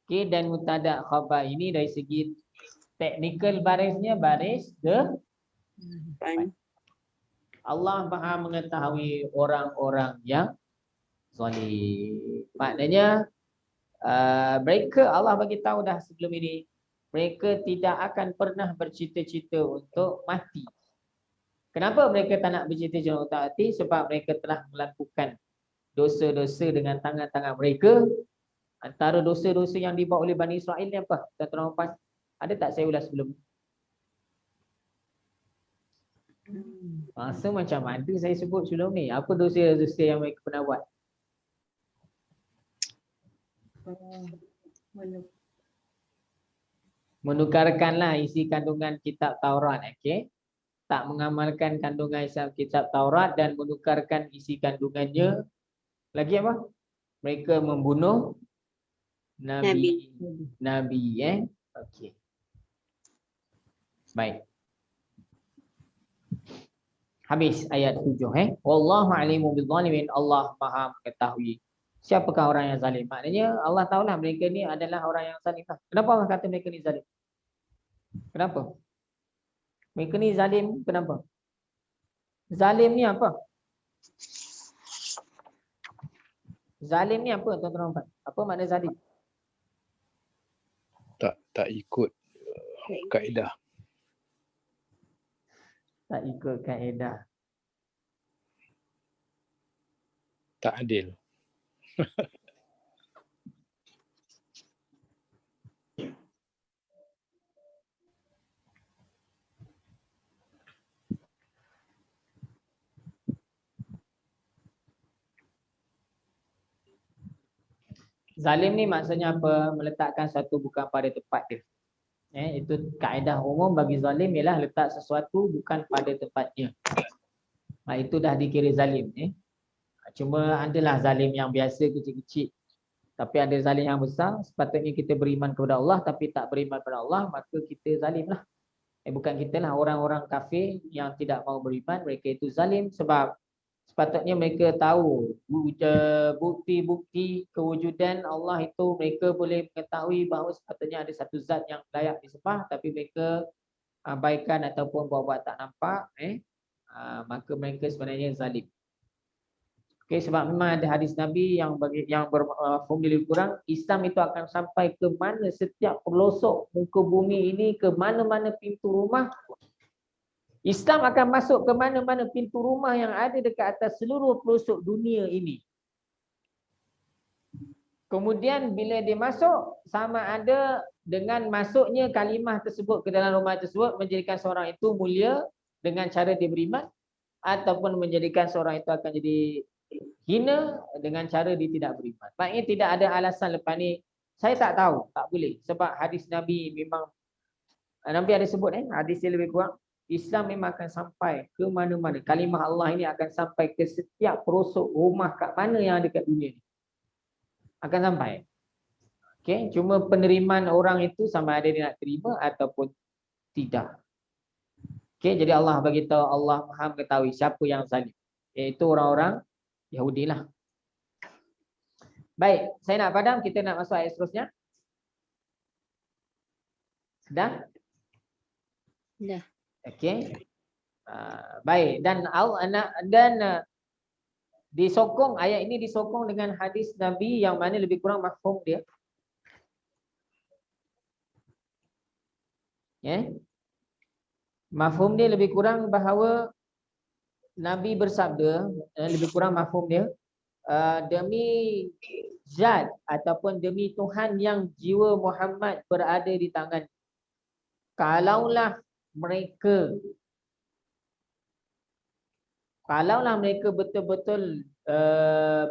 Okey, dan mubtada khabar ini dari segi teknikal barisnya baris depan. Allah maha mengetahui orang-orang yang zalim. Maknanya mereka, Allah bagi tahu dah sebelum ini, mereka tidak akan pernah bercita-cita untuk mati. Kenapa mereka tak nak bercita-cita untuk mati? Sebab mereka telah melakukan dosa-dosa dengan tangan-tangan mereka. Antara dosa-dosa yang dibuat oleh Bani Israel ni apa? Tuan-tuan puan, ada tak saya ulas sebelum ni? Rasa macam ada saya sebut sebelum ni. Apa dosa-dosa yang mereka pernah buat? Menukarkanlah isi kandungan kitab Taurat. Okay? Tak mengamalkan kandungan isi kitab Taurat dan menukarkan isi kandungannya. Lagi apa? Mereka membunuh Nabi. Okey. Baik. Habis ayat 7 Wallahu alimu bizzalimin. Allah Maha mengetahui siapakah orang yang zalim. Maknanya Allah tahulah mereka ni adalah orang yang zalim. Kenapa Allah kata mereka ni zalim? Kenapa? Mereka ni zalim kenapa? Zalim ni apa? Zalim ni apa tuan-tuan? Apa makna zalim? Tak ikut kaedah. Tak ikut kaedah. Tak adil. Zalim ni maksudnya apa? Meletakkan satu bukan pada tempat dia. Itu kaedah umum bagi zalim ialah letak sesuatu bukan pada tempatnya. Itu dah dikira zalim. Cuma adalah zalim yang biasa kecil-kecil. Tapi ada zalim yang besar. Sepatutnya kita beriman kepada Allah tapi tak beriman kepada Allah, maka kita zalim lah. Bukan kita lah, orang-orang kafir yang tidak mau beriman, mereka itu zalim sebab sepatutnya mereka tahu bukti-bukti kewujudan Allah itu. Mereka boleh mengetahui bahawa sepatutnya ada satu zat yang layak disembah, tapi mereka abaikan ataupun buat-buat tak nampak, maka mereka sebenarnya zalim. Okay, sebab memang ada hadis Nabi yang bermafhum lebih kurang, Islam itu akan sampai ke mana setiap pelosok muka bumi ini, ke mana-mana pintu rumah. Islam akan masuk ke mana-mana pintu rumah yang ada dekat atas seluruh pelosok dunia ini. Kemudian bila dia masuk, sama ada dengan masuknya kalimah tersebut ke dalam rumah tersebut menjadikan seorang itu mulia dengan cara dia beriman, ataupun menjadikan seorang itu akan jadi hina dengan cara dia tidak beriman. Maknanya tidak ada alasan lepas ni saya tak tahu, tak boleh. Sebab hadis Nabi memang Nabi ada sebut hadis dia lebih kurang, Islam memang akan sampai ke mana-mana. Kalimah Allah ini akan sampai ke setiap pelosok rumah kat mana yang ada kat dunia ni. Akan sampai. Okay? Cuma penerimaan orang itu sama ada dia nak terima ataupun tidak. Okay? Jadi Allah bagi tahu, Allah Maha mengetahui siapa yang zalim, iaitu orang-orang Yahudi lah. Baik, saya nak padam, kita nak masuk ayat seterusnya. Sudah? Dah. Okey. Baik, dan disokong, ayat ini disokong dengan hadis Nabi yang mana lebih kurang mafhum dia. Mafhum dia lebih kurang bahawa Nabi bersabda, lebih kurang mafhum dia, demi zat ataupun demi Tuhan yang jiwa Muhammad berada di tangan, kalaulah mereka betul-betul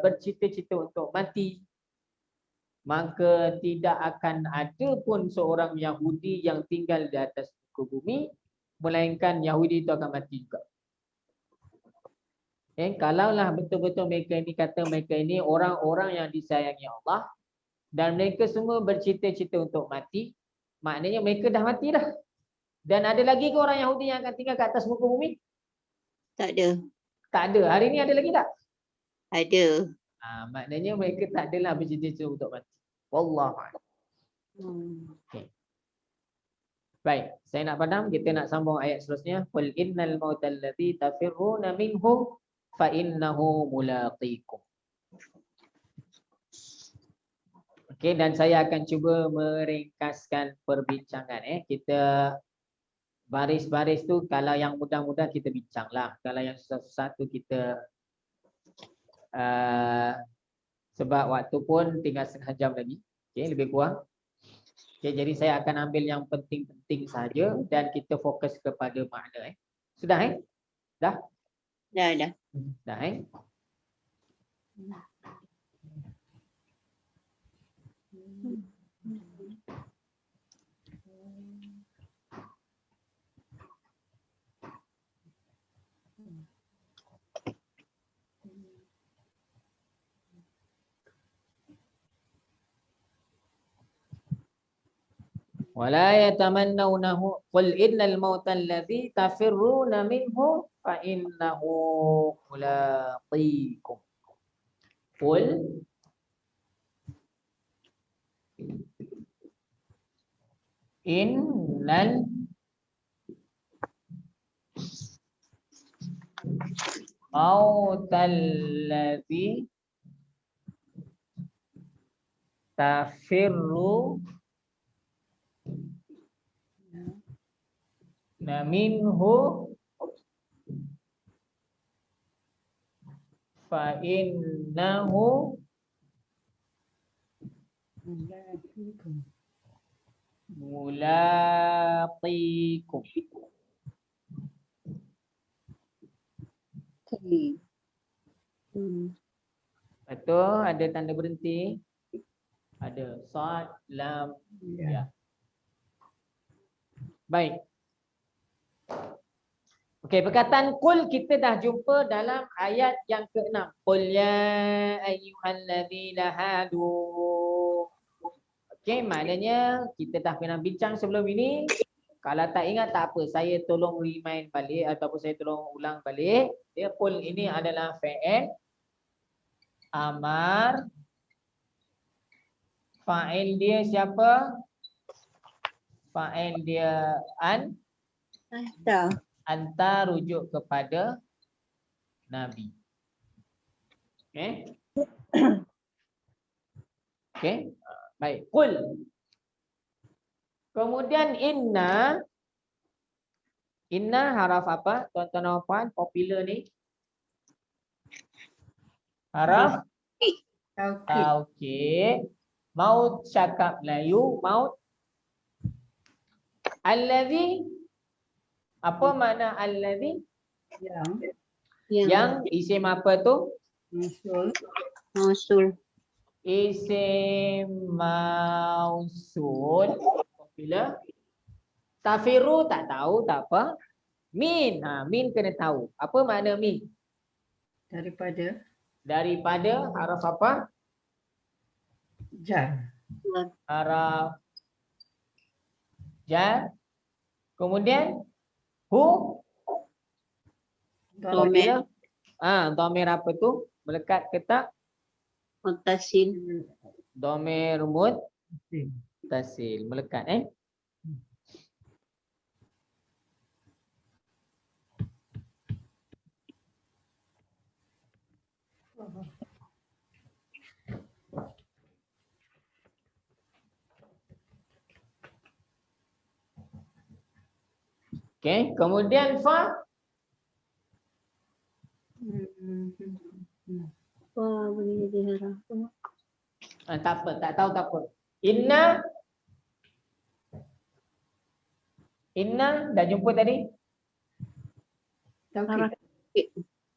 bercita-cita untuk mati, maka tidak akan ada pun seorang Yahudi yang tinggal di atas muka bumi, melainkan Yahudi itu akan mati juga. Kalaulah betul-betul mereka ini kata mereka ini orang-orang yang disayangi Allah dan mereka semua bercita-cita untuk mati, maknanya mereka dah mati dah. Dan ada lagi ke orang Yahudi yang akan tinggal ke atas muka bumi? Tak ada. Tak ada. Hari ni ada lagi tak? Ada. Maknanya mereka tak adalah bercita-cita untuk mati. Wallahu a'lam. Baik, saya nak padam, kita nak sambung ayat seterusnya. Qul innal mautal ladzi tafirruna minhu fa innahu mulaqikum. Okey, dan saya akan cuba meringkaskan perbincangan. Kita baris-baris tu kalau yang mudah-mudah kita bincanglah. Kalau yang susah-susah tu kita sebab waktu pun tinggal setengah jam lagi. Okey, lebih kurang. Okay, jadi saya akan ambil yang penting-penting saja dan kita fokus kepada makna. Sudah Dah? Dah. Dah Wala yatamannawnahu qul innal mautal ladzi tafirruna minhu fa innahu mulaqikum. Qul innal mautal ladzi tafirru minhu fa innahu mulaqikum. Betul, ada tanda berhenti. Ada sad, lam, ya. Baik. Okey, perkataan qul kita dah jumpa dalam ayat yang ke-6. Qul ya ayyuhalladzina hadu. Okey, maknanya kita dah pernah bincang sebelum ini. Kalau tak ingat tak apa, saya tolong remind balik ataupun saya tolong ulang balik. Dia qul ini adalah fi'il amar. Fa'il dia siapa? Fa'il dia anta rujuk kepada Nabi. Okey. Okey. Baik. Qul. Kemudian inna haraf apa? Tuan-tuan dan puan, popular ni. Haraf taukid. Maut cakap Melayu, maut. Allazi, apa makna allazi? Yang isim apa tu? Mausul. Isim mausul. Bila tafiru tak tahu, tak apa. Min, min kena tahu. Apa makna min? Daripada haraf apa? Jar. Haraf jar. Kemudian hu. Dhamir. Dhamir apa tu? Melekat ke tak? Muttasil. Dhamir muttasil. Melekat Okey, kemudian fa. Boleh jadi haraf. Tak apa, tak tahu tak apa. Inna dah jumpa tadi?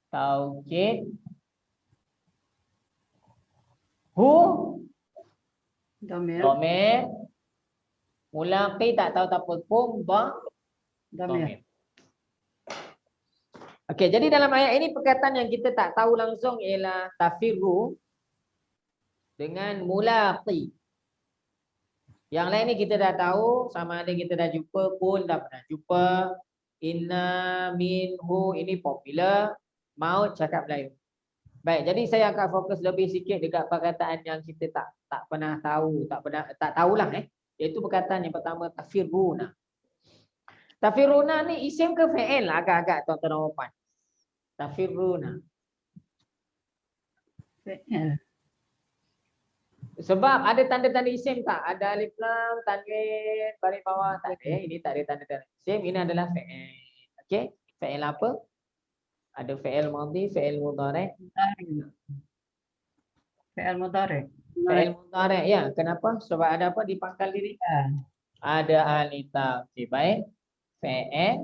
Taukid. Hu dhamir. Mulaqi tak tahu tak apa. Pum ba dhamir. Okey, jadi dalam ayat ini perkataan yang kita tak tahu langsung ialah tafirru dengan mulaqi. Yang lain ni kita dah tahu, sama ada kita dah jumpa pun dah pernah jumpa. Inna minhu ini popular. Maut cakap Melayu. Baik, jadi saya akan fokus lebih sikit dekat perkataan yang kita tak pernah tahu, tak tahulah iaitu perkataan yang pertama tafiruna. Tafiruna ni isim ke fi'il agak-agak tuan-tuan dan puan. Tafiruna. Fi'il. Sebab ada tanda-tanda isim tak? Ada alif lam, tanwin, baris bawah tak ada. Ini tak ada tanda-tanda isim, ini adalah fi'il. Okey, fi'il apa? Ada fi'il madhi, fi'il mudhari'. Fi'il mudhari'. Fi'il mudhari' ya. Kenapa? Sebab ada apa di pangkal diri? Ada alif lam. Okey, baik. Fi'il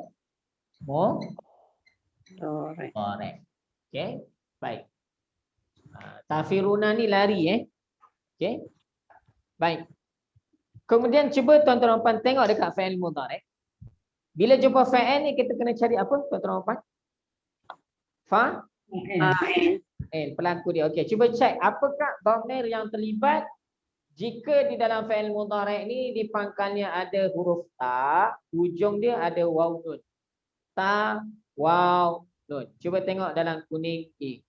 mudhari'. Okey, baik. Tafiruna ni lari okey. Baik. Kemudian cuba tuan-tuan dan puan tengok dekat fi'il mudhari'. Bila jumpa fi'il ni kita kena cari apa tuan-tuan dan puan? Pelaku dia. Okey, cuba cek apakah dhamir yang terlibat jika di dalam fi'il mudhari' ni di pangkalnya ada huruf ta, hujung dia ada waw nun. Ta, waw, nun. Cuba tengok dalam kuning ni.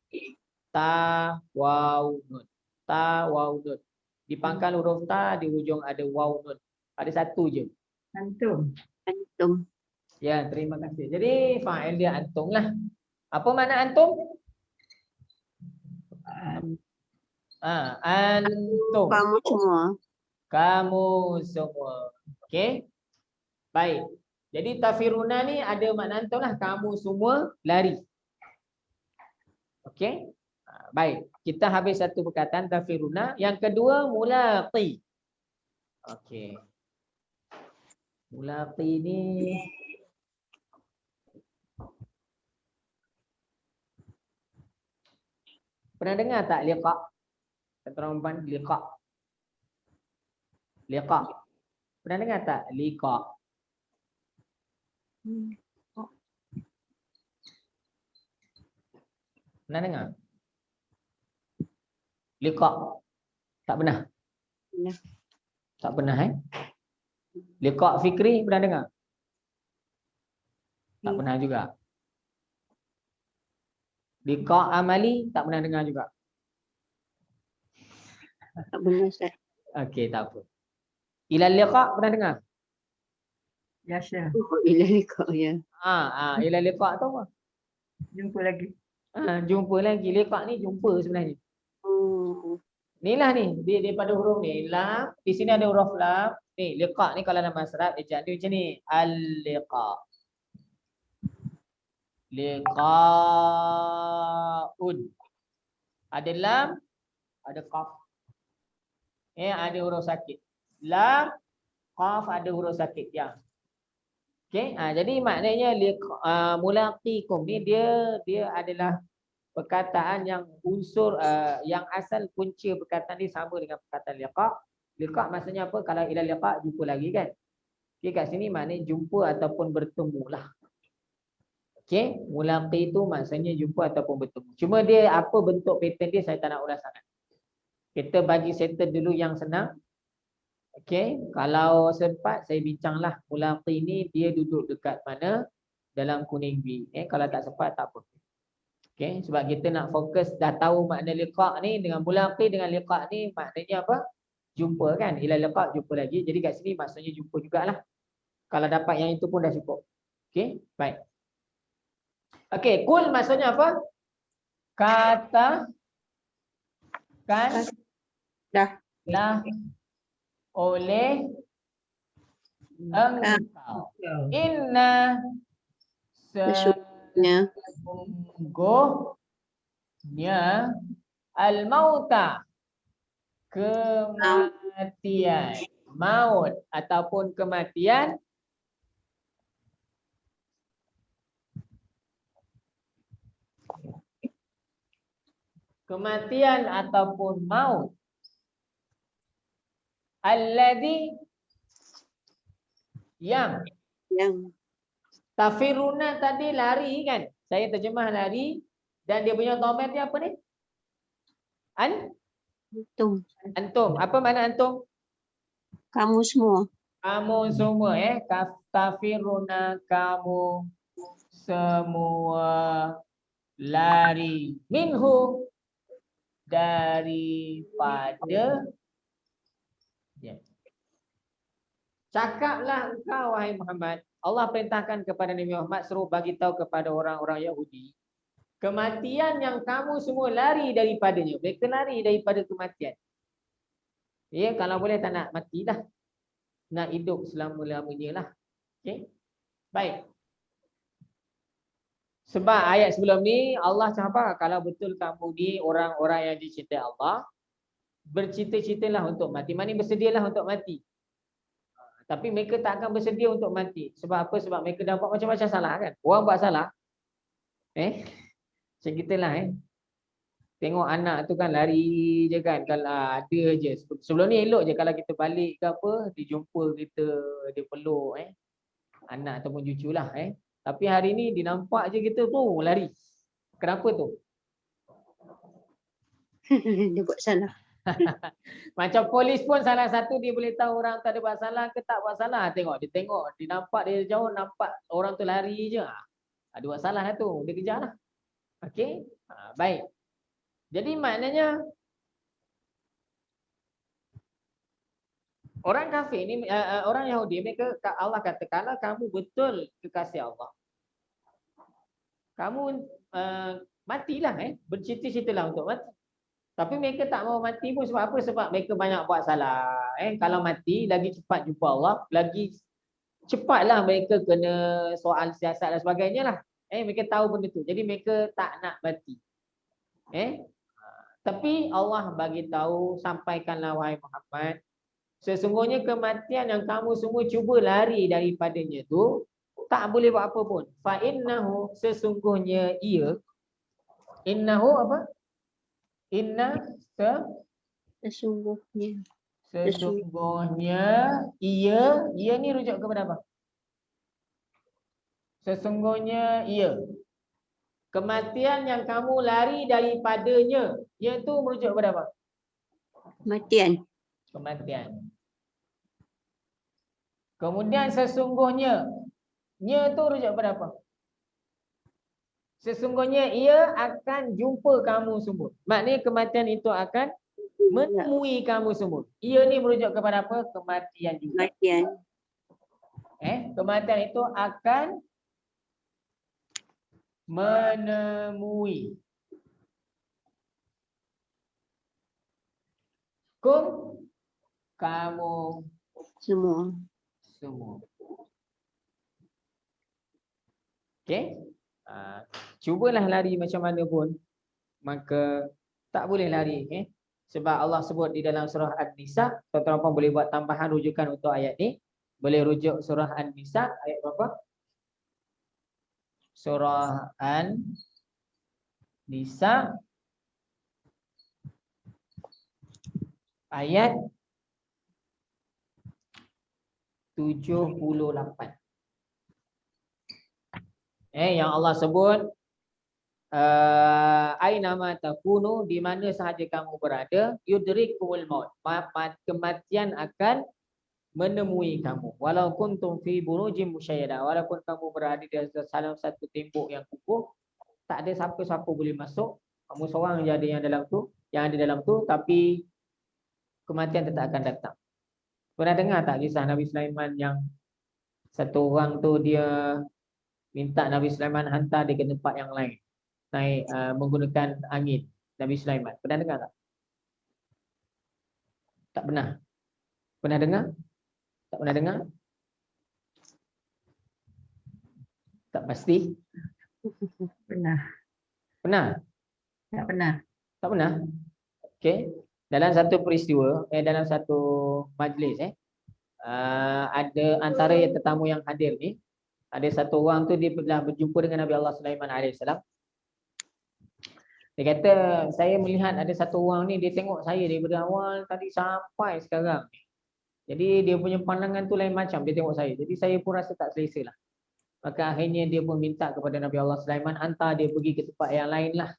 Ta, waw, nun. Ta, waw, nun. Di pangkal huruf ta, di hujung ada waw, nun. Ada satu je. Antum. Ya, terima kasih. Jadi fa'il dia antum lah. Apa makna antum? Antum. Kamu semua. Kamu semua. Okey. Baik. Jadi tafiruna ni ada makna antum lah. Kamu semua lari. Okey. Baik. Kita habis satu perkataan tafiruna. Yang kedua mulaqi. Okey. Mulaqi ni pernah dengar tak liqa? Keterangan liqa. Liqa. Pernah dengar tak liqa? Pernah dengar? Liqa. Tak pernah? Pernah. Tak pernah Liqa fikri pernah dengar? Tak pernah juga. Liqa amali tak pernah dengar juga. Tak benar Ustaz. Okey, tak apa. Ilal liqa pernah dengar? Yasha. Bila liqa ya. Ilal liqa tu apa? Jumpa lagi. Jumpa lagi. Liqa ni jumpa sebenarnya. Oh. Inilah ni, dia daripada huruf ni lam, di sini ada huruf lam. Ni liqa ni kalau dalam masraf ejaan dia macam ni. Al-liqa. Liqaun. Ada lam, ada qaf. Ada huruf sakit. Lam, qaf ada huruf sakit ya. Okey, jadi maknanya mulaqikum ni dia adalah perkataan yang unsur yang asal punca perkataan ni sama dengan perkataan liqa. Liqa maksudnya apa? Kalau ila liqa jumpa lagi kan. Okey, kat sini maknanya jumpa ataupun bertemu lah. Okey, mulaqi itu maksudnya jumpa ataupun bertemu. Cuma dia apa bentuk pattern dia saya tak nak ulas sangat. Kita bagi settle dulu yang senang. Okey, kalau sempat saya bincanglah mulaqi ni dia duduk dekat mana dalam kuning B. Kalau tak sempat tak apa. Okey, sebab kita nak fokus dah tahu makna liqa ni dengan mulaqi dengan liqa ni maknanya apa? Jumpa kan? Ila liqa jumpa lagi. Jadi kat sini maksudnya jumpa jugalah. Kalau dapat yang itu pun dah cukup. Okey, baik. Okey, kul maksudnya apa? Katakan Dah. lah oleh engkau. Inna Sesungguhnya sesungguhnya al-mauta kematian, maut ataupun kematian ataupun maut alladhi yang tafiruna tadi lari kan? Saya terjemah lari dan dia punya dhamir dia apa ni? antum. Antum. Apa makna antum? Kamu semua. Kamu semua tafiruna kamu semua. lari minhu daripada dia. Cakaplah engkau wahai Muhammad, Allah perintahkan kepada Nabi Muhammad suruh bagi tahu kepada orang-orang Yahudi kematian yang kamu semua lari daripadanya. Mereka lari daripada kematian. Ya, kalau boleh tak nak mati dah. Nak hidup selama-lamanya lah. Okey. Baik. Sebab ayat sebelum ni Allah cakap apa? Kalau betul kamu ni orang-orang yang dicintai Allah, bercita-citalah untuk mati. Maknanya bersedialah untuk mati. Tapi mereka tak akan bersedia untuk mati. Sebab apa? Sebab mereka dah buat macam-macam salah kan. Orang buat salah. Macam kita lah tengok anak tu kan lari je kan. Kalau ada je. Sebelum ni elok je kalau kita balik ke apa, dijumpa kita, dia peluk anak ataupun cucu lah Tapi hari ni dia nampak je kita tu lari. Kenapa tu? Dia buat salah. Macam polis pun salah satu dia boleh tahu orang tu ada buat salah ke tak buat salah. Tengok, dia nampak dia jauh, nampak orang tu lari je. Ada buat salah lah tu, dia kejar lah. Okey, baik. Jadi maknanya orang kafir ni, orang Yahudi, mereka Allah kata kalau kamu betul kekasih Allah, kamu matilah bercita-citalah untuk mati. Tapi mereka tak mau mati pun sebab apa? Sebab mereka banyak buat salah. Kalau mati lagi cepat jumpa Allah, lagi cepatlah mereka kena soal siasat dan sebagainya lah. Mereka tahu benda tu. Jadi mereka tak nak mati. Tapi Allah bagi tahu, sampaikanlah wahai Muhammad, sesungguhnya kematian yang kamu semua cuba lari daripadanya tu tak boleh buat apa pun. Fa innahu, sesungguhnya ia, innahu apa? Inna Sesungguhnya. sesungguhnya ia ni rujuk kepada apa? Sesungguhnya ia. Kematian yang kamu lari daripadanya, ia tu merujuk kepada apa? Kematian. Kematian. Kemudian sesungguhnya, nya tu rujuk kepada apa? Sesungguhnya ia akan jumpa kamu semua. Maknanya kematian itu akan menemui kamu semua. Ia ni merujuk kepada apa? Kematian juga. Kematian. Kematian itu akan menemui kamu Semua. semua. Okey? Cubalah lari macam mana pun, maka tak boleh lari. Sebab Allah sebut di dalam surah An-Nisa, tuan-tuan boleh buat tambahan rujukan untuk ayat ni. Boleh rujuk surah An-Nisa ayat berapa? Surah An-Nisa ayat 78. Yang Allah sebut aina ma takunu, di mana sahaja kamu berada, yudrikumul maut, kematian akan menemui kamu. Walau kuntum fi burujim musyayyada, walaupun kamu berada di dalam satu tembok yang kukuh, tak ada siapa-siapa boleh masuk, kamu seorang je ada yang ada dalam tu, tapi kematian tetap akan datang. Pernah dengar tak kisah Nabi Sulaiman yang satu orang tu dia minta Nabi Sulaiman hantar dia ke tempat yang lain, naik menggunakan angin. Nabi Sulaiman pernah dengar tak? Tak pernah. Pernah dengar? Tak pernah dengar? Tak pasti? Pernah. Pernah? Tak pernah. Tak pernah? Okey. Dalam satu peristiwa, dalam satu majlis, ada antara tetamu yang hadir ni, ada satu orang tu dia pernah berjumpa dengan Nabi Allah Sulaiman AS. Dia kata, saya melihat ada satu orang ni, dia tengok saya daripada awal tadi sampai sekarang. Jadi dia punya pandangan tu lain macam, dia tengok saya. Jadi saya pun rasa tak selesa lah. Maka akhirnya dia pun minta kepada Nabi Allah Sulaiman, hantar dia pergi ke tempat yang lain lah.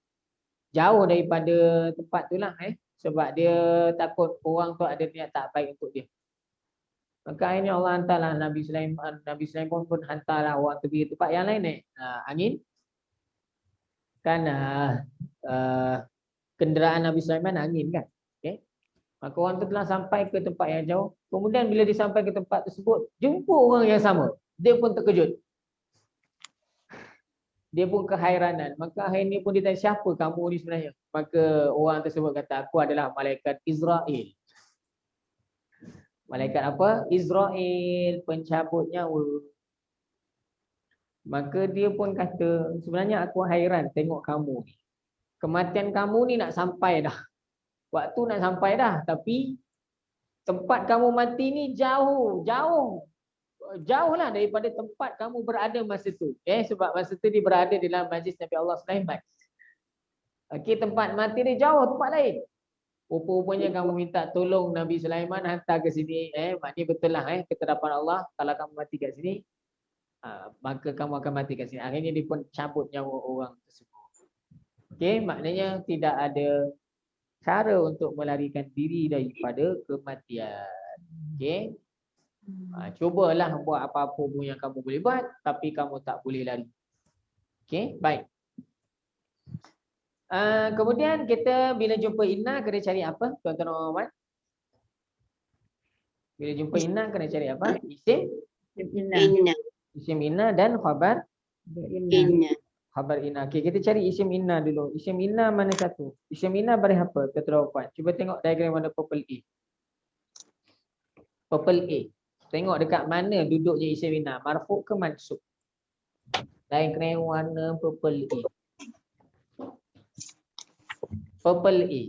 Jauh daripada tempat tu lah. Sebab dia takut orang tu ada niat tak baik untuk dia. Maka akhirnya Allah hantarlah Nabi Sulaiman pun hantarlah orang tu pergi ke tempat yang lain angin. kan kenderaan Nabi Sulaiman angin kan. Okey. Maka orang tu telah sampai ke tempat yang jauh. Kemudian bila dia sampai ke tempat tersebut, jumpa orang yang sama. Dia pun terkejut. Dia pun kehairanan. Maka akhirnya pun dia tanya, siapa kamu ni sebenarnya? Maka orang tersebut kata, aku adalah malaikat Israel. Malaikat apa? Israel, pencabut nyawa. Maka dia pun kata, sebenarnya aku hairan tengok kamu ni. Kematian kamu ni nak sampai dah. Waktu nak sampai dah. Tapi tempat kamu mati ni jauh. Jauhlah daripada tempat kamu berada masa tu. Sebab masa tu dia berada dalam majlis Nabi Allah Sulaiman. Okey, tempat mati dia jauh, tempat lain. Rupa-rupanya kamu minta tolong Nabi Sulaiman hantar ke sini. Maknanya betul lah ketetapan Allah. Kalau kamu mati kat sini, maka kamu akan mati kat sini. Akhirnya dia pun cabut nyawa orang tersebut. Okey, maknanya tidak ada cara untuk melarikan diri daripada kematian. Okey. Cubalah buat apa-apa pun yang kamu boleh buat, tapi kamu tak boleh lari. Okey, baik. Kemudian kita bila jumpa inna kena cari apa? Tuan-tuan Muhammad. Bila jumpa inna kena cari apa? Isim Inna. isim inna dan khabar Inna. khabar inna. Okey, kita cari isim inna dulu. Isim inna mana satu? Isim inna bari apa? Tuan-tuan Muhammad. Cuba tengok diagram mana purple A. Purple A. Tengok dekat mana duduknya isim inna, marfu ke mansub? Diagram warna purple A. Purple A.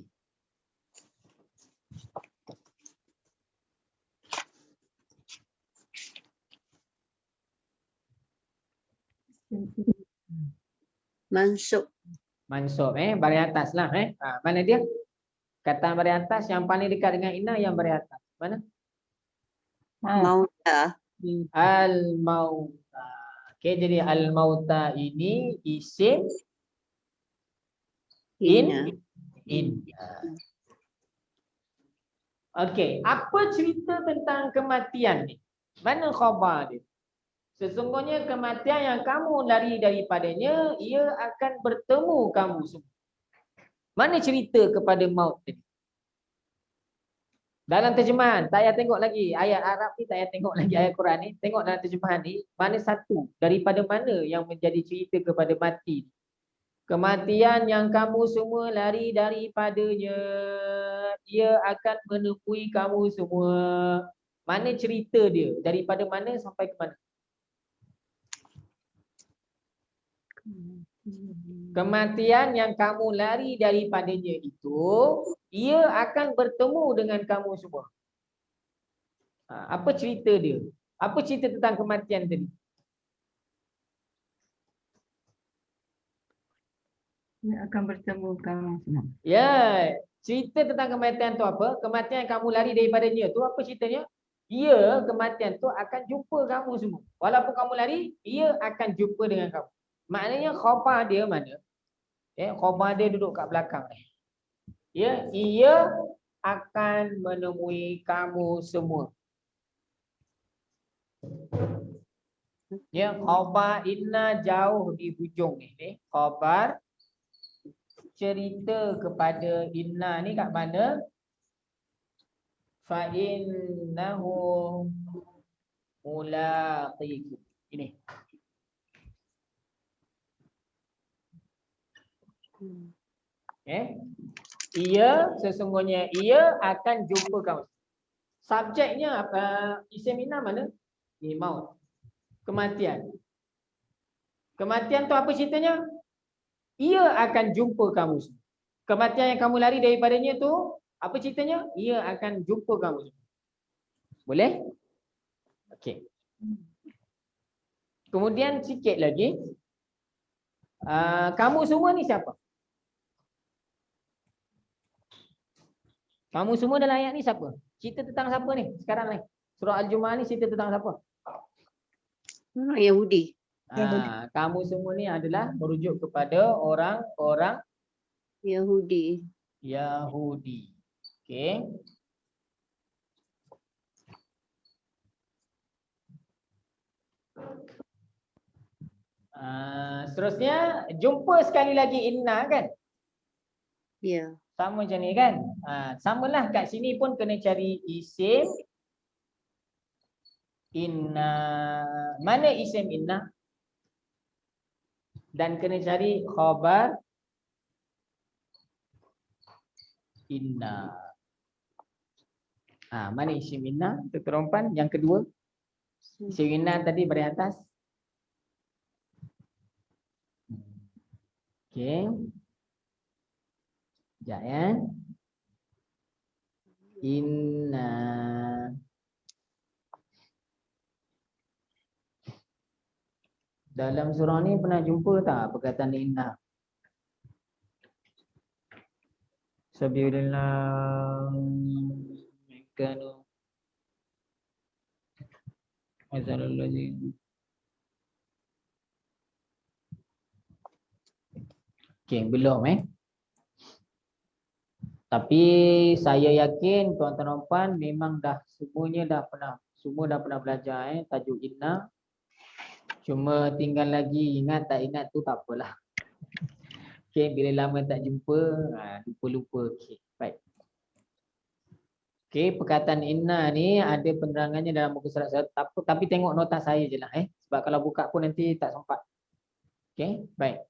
Mansub. Mansub baris atas lah mana dia? Kata baris atas yang paling dekat dengan inna yang baris atas. Mana? Mauta. Al-mauta. Okey, jadi al-mauta ini isim Inna. Okey, apa cerita tentang kematian ni? Mana khabar dia? Sesungguhnya kematian yang kamu lari daripadanya, ia akan bertemu kamu semua. Mana cerita kepada maut tadi? Dalam terjemahan, tak payah tengok lagi ayat Arab ni, tak payah tengok lagi ayat Quran ni. Tengok dalam terjemahan ni, mana satu daripada mana yang menjadi cerita kepada mati. Kematian yang kamu semua lari daripadanya, ia akan menemui kamu semua. Mana cerita dia? Daripada mana sampai ke mana? Kematian yang kamu lari daripadanya itu, ia akan bertemu dengan kamu semua. Apa cerita dia? Apa cerita tentang kematian tadi? Ia akan bertemu kamu semua. Ya, cerita tentang kematian tu apa? Kematian yang kamu lari daripadanya tu apa ceritanya? Ia, kematian tu akan jumpa kamu semua. Walaupun kamu lari, ia akan jumpa dengan kamu. Maknanya khabar dia mana? Khabar dia duduk kat belakang ni. Ya, ia akan menemui kamu semua. Ya, khabar inna jauh di hujung ni. Khabar cerita kepada inna ni kat mana? Fa innahu mulaqikum. Ini. Ia, sesungguhnya ia akan jumpa kamu. Subjeknya apa? Isim inna mana? Ini maut. Kematian. Kematian tu apa ceritanya? Ia akan jumpa kamu. Kematian yang kamu lari daripadanya tu apa ceritanya? Ia akan jumpa kamu. Boleh? Okey. Kemudian sikit lagi. Kamu semua ni siapa? Kamu semua dalam ayat ni siapa? Cerita tentang siapa ni? Sekarang ni. Surah Al-Jumu'ah ni cerita tentang siapa? Orang Yahudi. Kamu semua ni adalah merujuk kepada orang-orang Yahudi. Okey. Seterusnya jumpa sekali lagi inna kan? Ya. Sama macam ni kan? Samalah kat sini pun kena cari isim inna. Mana isim inna? Dan kena cari khabar inna. Mana isim inna? Tuan-tuan, yang kedua. Isim inna tadi baris atas. Okey. Sekejap ya. Inna. Dalam surah ni pernah jumpa tak perkataan inna? Sabiulillah kanu azalul. Okey, belum Tapi saya yakin tuan-tuan dan puan memang semua dah pernah belajar tajuk inna. Cuma tinggal lagi ingat tak ingat tu tak apalah. Okey, bila lama tak jumpa, lupa-lupa. Okey, baik. Okey, perkataan inna ni ada penerangannya dalam buku surat saya. Tapi tengok nota saya je lah sebab kalau buka pun nanti tak sempat. Okey, baik.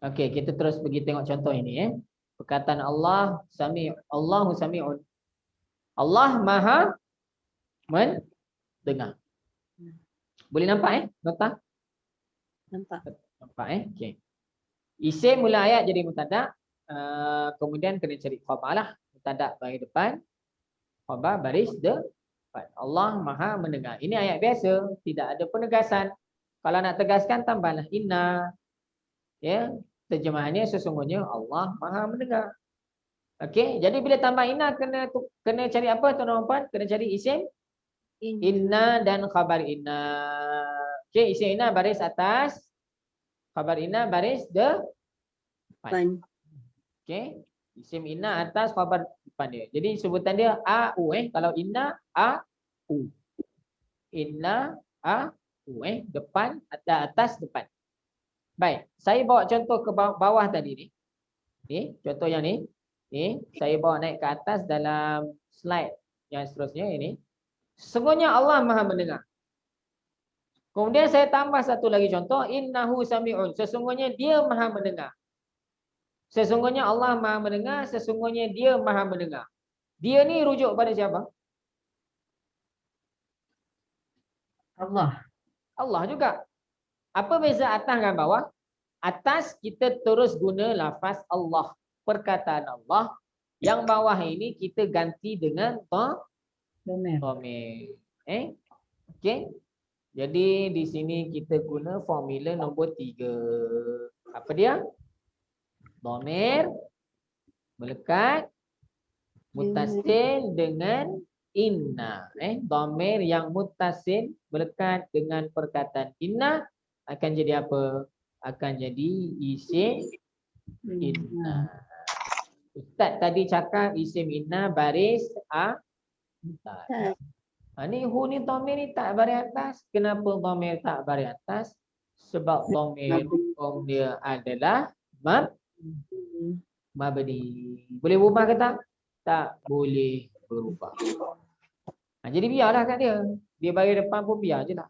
Okey, kita terus pergi tengok contoh ini Perkataan Allah Allahu sami'un. Allah Maha mendengar. Boleh nampak nota? Nampak. Nampak okey. Isim mula ayat jadi mubtada, kemudian kena cari khabar lah. Mubtada baris depan, khabar baris depan. Allah Maha mendengar. Ini ayat biasa, tidak ada penegasan. Kalau nak tegaskan tambahlah inna. Ya. Terjemahannya sesungguhnya Allah Maha mendengar. Okey, jadi bila tambah inna kena cari apa tuan-tuan dan puan? Kena cari isim inna dan khabar inna. Okey, isim inna baris atas, khabar inna baris depan. Okey, isim inna atas, khabar depan dia. Jadi sebutan dia au kalau inna au. Inna au depan atas depan. Baik, saya bawa contoh ke bawah tadi ni. Ni, contoh yang ni. Ni, saya bawa naik ke atas dalam slide yang seterusnya ini. Sesungguhnya Allah Maha mendengar. Kemudian saya tambah satu lagi contoh, innahu sami'un. Sesungguhnya dia Maha mendengar. Sesungguhnya Allah Maha mendengar, sesungguhnya dia Maha mendengar. Dia ni rujuk pada siapa? Allah. Allah juga. Apa beza atas dan bawah? Atas kita terus guna lafaz Allah, perkataan Allah. Yang bawah ini kita ganti dengan Domir. dhamir. Okey. Jadi di sini kita guna formula nombor 3. Apa dia? Dhamir melekat muttasil dengan inna. Dhamir yang muttasil melekat dengan perkataan inna akan jadi apa? Akan jadi isim inna. Ustaz tadi cakap isim inna baris atas. Ni hu ni dhamir ni tak baris atas. Kenapa dhamir tak baris atas? Sebab dhamir hukum dia adalah mabni. Boleh berubah ke tak? Tak boleh berubah. Jadi biarlah kat dia. Dia bagi depan pun biar je lah.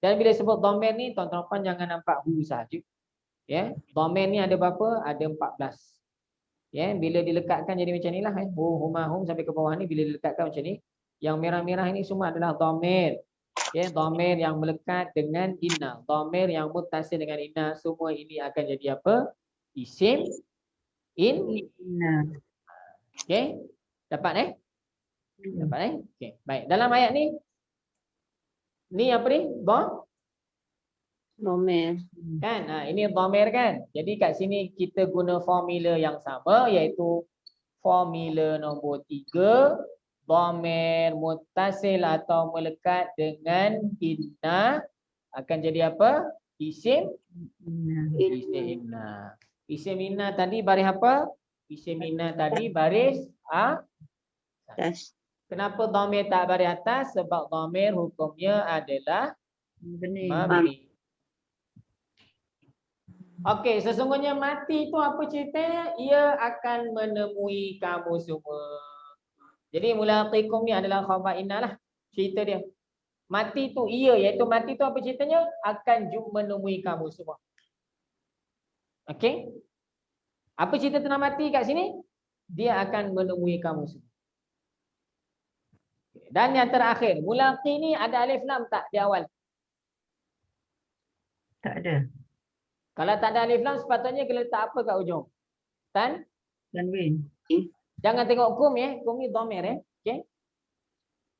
Dan bila sebut dhamir ni, tuan-tuan jangan nampak hu sahaja. Ya, dhamir ni ada berapa? Ada 14. Ya, bila dilekatkan jadi macam inilah hum sampai ke bawah ni bila dilekatkan macam ni, yang merah-merah ini semua adalah dhamir. Ya, dhamir yang melekat dengan inna, dhamir yang muttasil dengan inna, semua ini akan jadi apa? Isim inna. Okey. Dapat Dapat okey. Baik. Dalam ayat ni apa ni? Domir. Kan? Ini dhamir kan? Jadi kat sini kita guna formula yang sama iaitu formula nombor 3, dhamir muttasil atau melekat dengan inna akan jadi apa? Isim inna. Isim inna tadi baris apa? Isim inna tadi baris Das. Kenapa dhamir tak baris atas? Sebab dhamir hukumnya adalah Benih. mabni. Okey, sesungguhnya mati itu apa ceritanya? Ia akan menemui kamu semua. Jadi mulaqikum ni adalah khabar inna lah cerita dia. Mati tu ia, iaitu mati tu apa ceritanya? Akan menemui kamu semua. Okey? Apa cerita tentang mati kat sini? Dia akan menemui kamu semua. Dan yang terakhir, mulaqi ni ada alif lam tak di awal? Tak ada. Kalau tak ada alif lam sepatutnya kita letak apa kat ujung? Tanwin. Jangan tengok kum ya. Kum ni dhamir okey.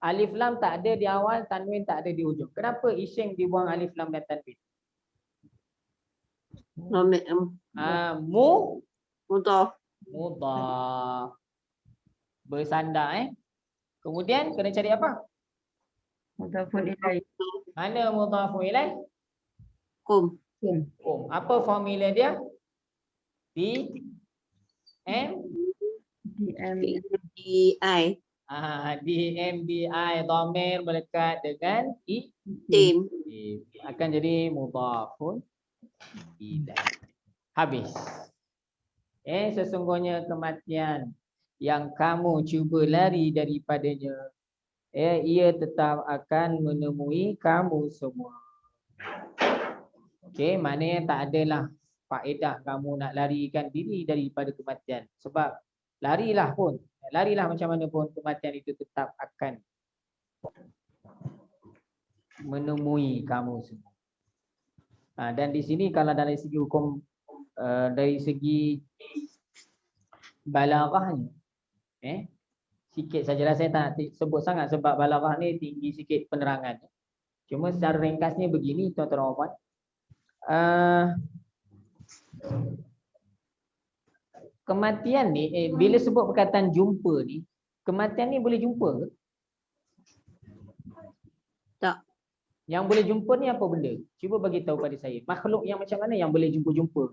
Alif lam tak ada di awal, tanwin tak ada di ujung. Kenapa isyeng dibuang alif lam dan tanwin? Mudhaf. Mudhaf. Bersandar Kemudian kena cari apa? Mudhafun ilaih. Mana mudhafu ilaih? Kum. Kum. Apa formula dia? D M DI. DMDI dhamir melekat dengan Tim. akan jadi mudhafun ilaih. Habis. Sesungguhnya kematian yang kamu cuba lari daripadanya, ia tetap akan menemui kamu semua. Okey, maknanya tak adalah faedah kamu nak larikan diri daripada kematian. Sebab larilah macam mana pun kematian itu tetap akan menemui kamu semua. Dan di sini kalau dari segi hukum, dari segi balaghahnya, sikit sajalah, saya tak nak sebut sangat sebab balaghah ni tinggi sikit penerangan. Cuma secara ringkasnya begini tuan-tuan dan puan. Kematian ni bila sebut perkataan jumpa ni, kematian ni boleh jumpa ke? Tak. Yang boleh jumpa ni apa benda? Cuba bagi tahu pada saya. Makhluk yang macam mana yang boleh jumpa-jumpa?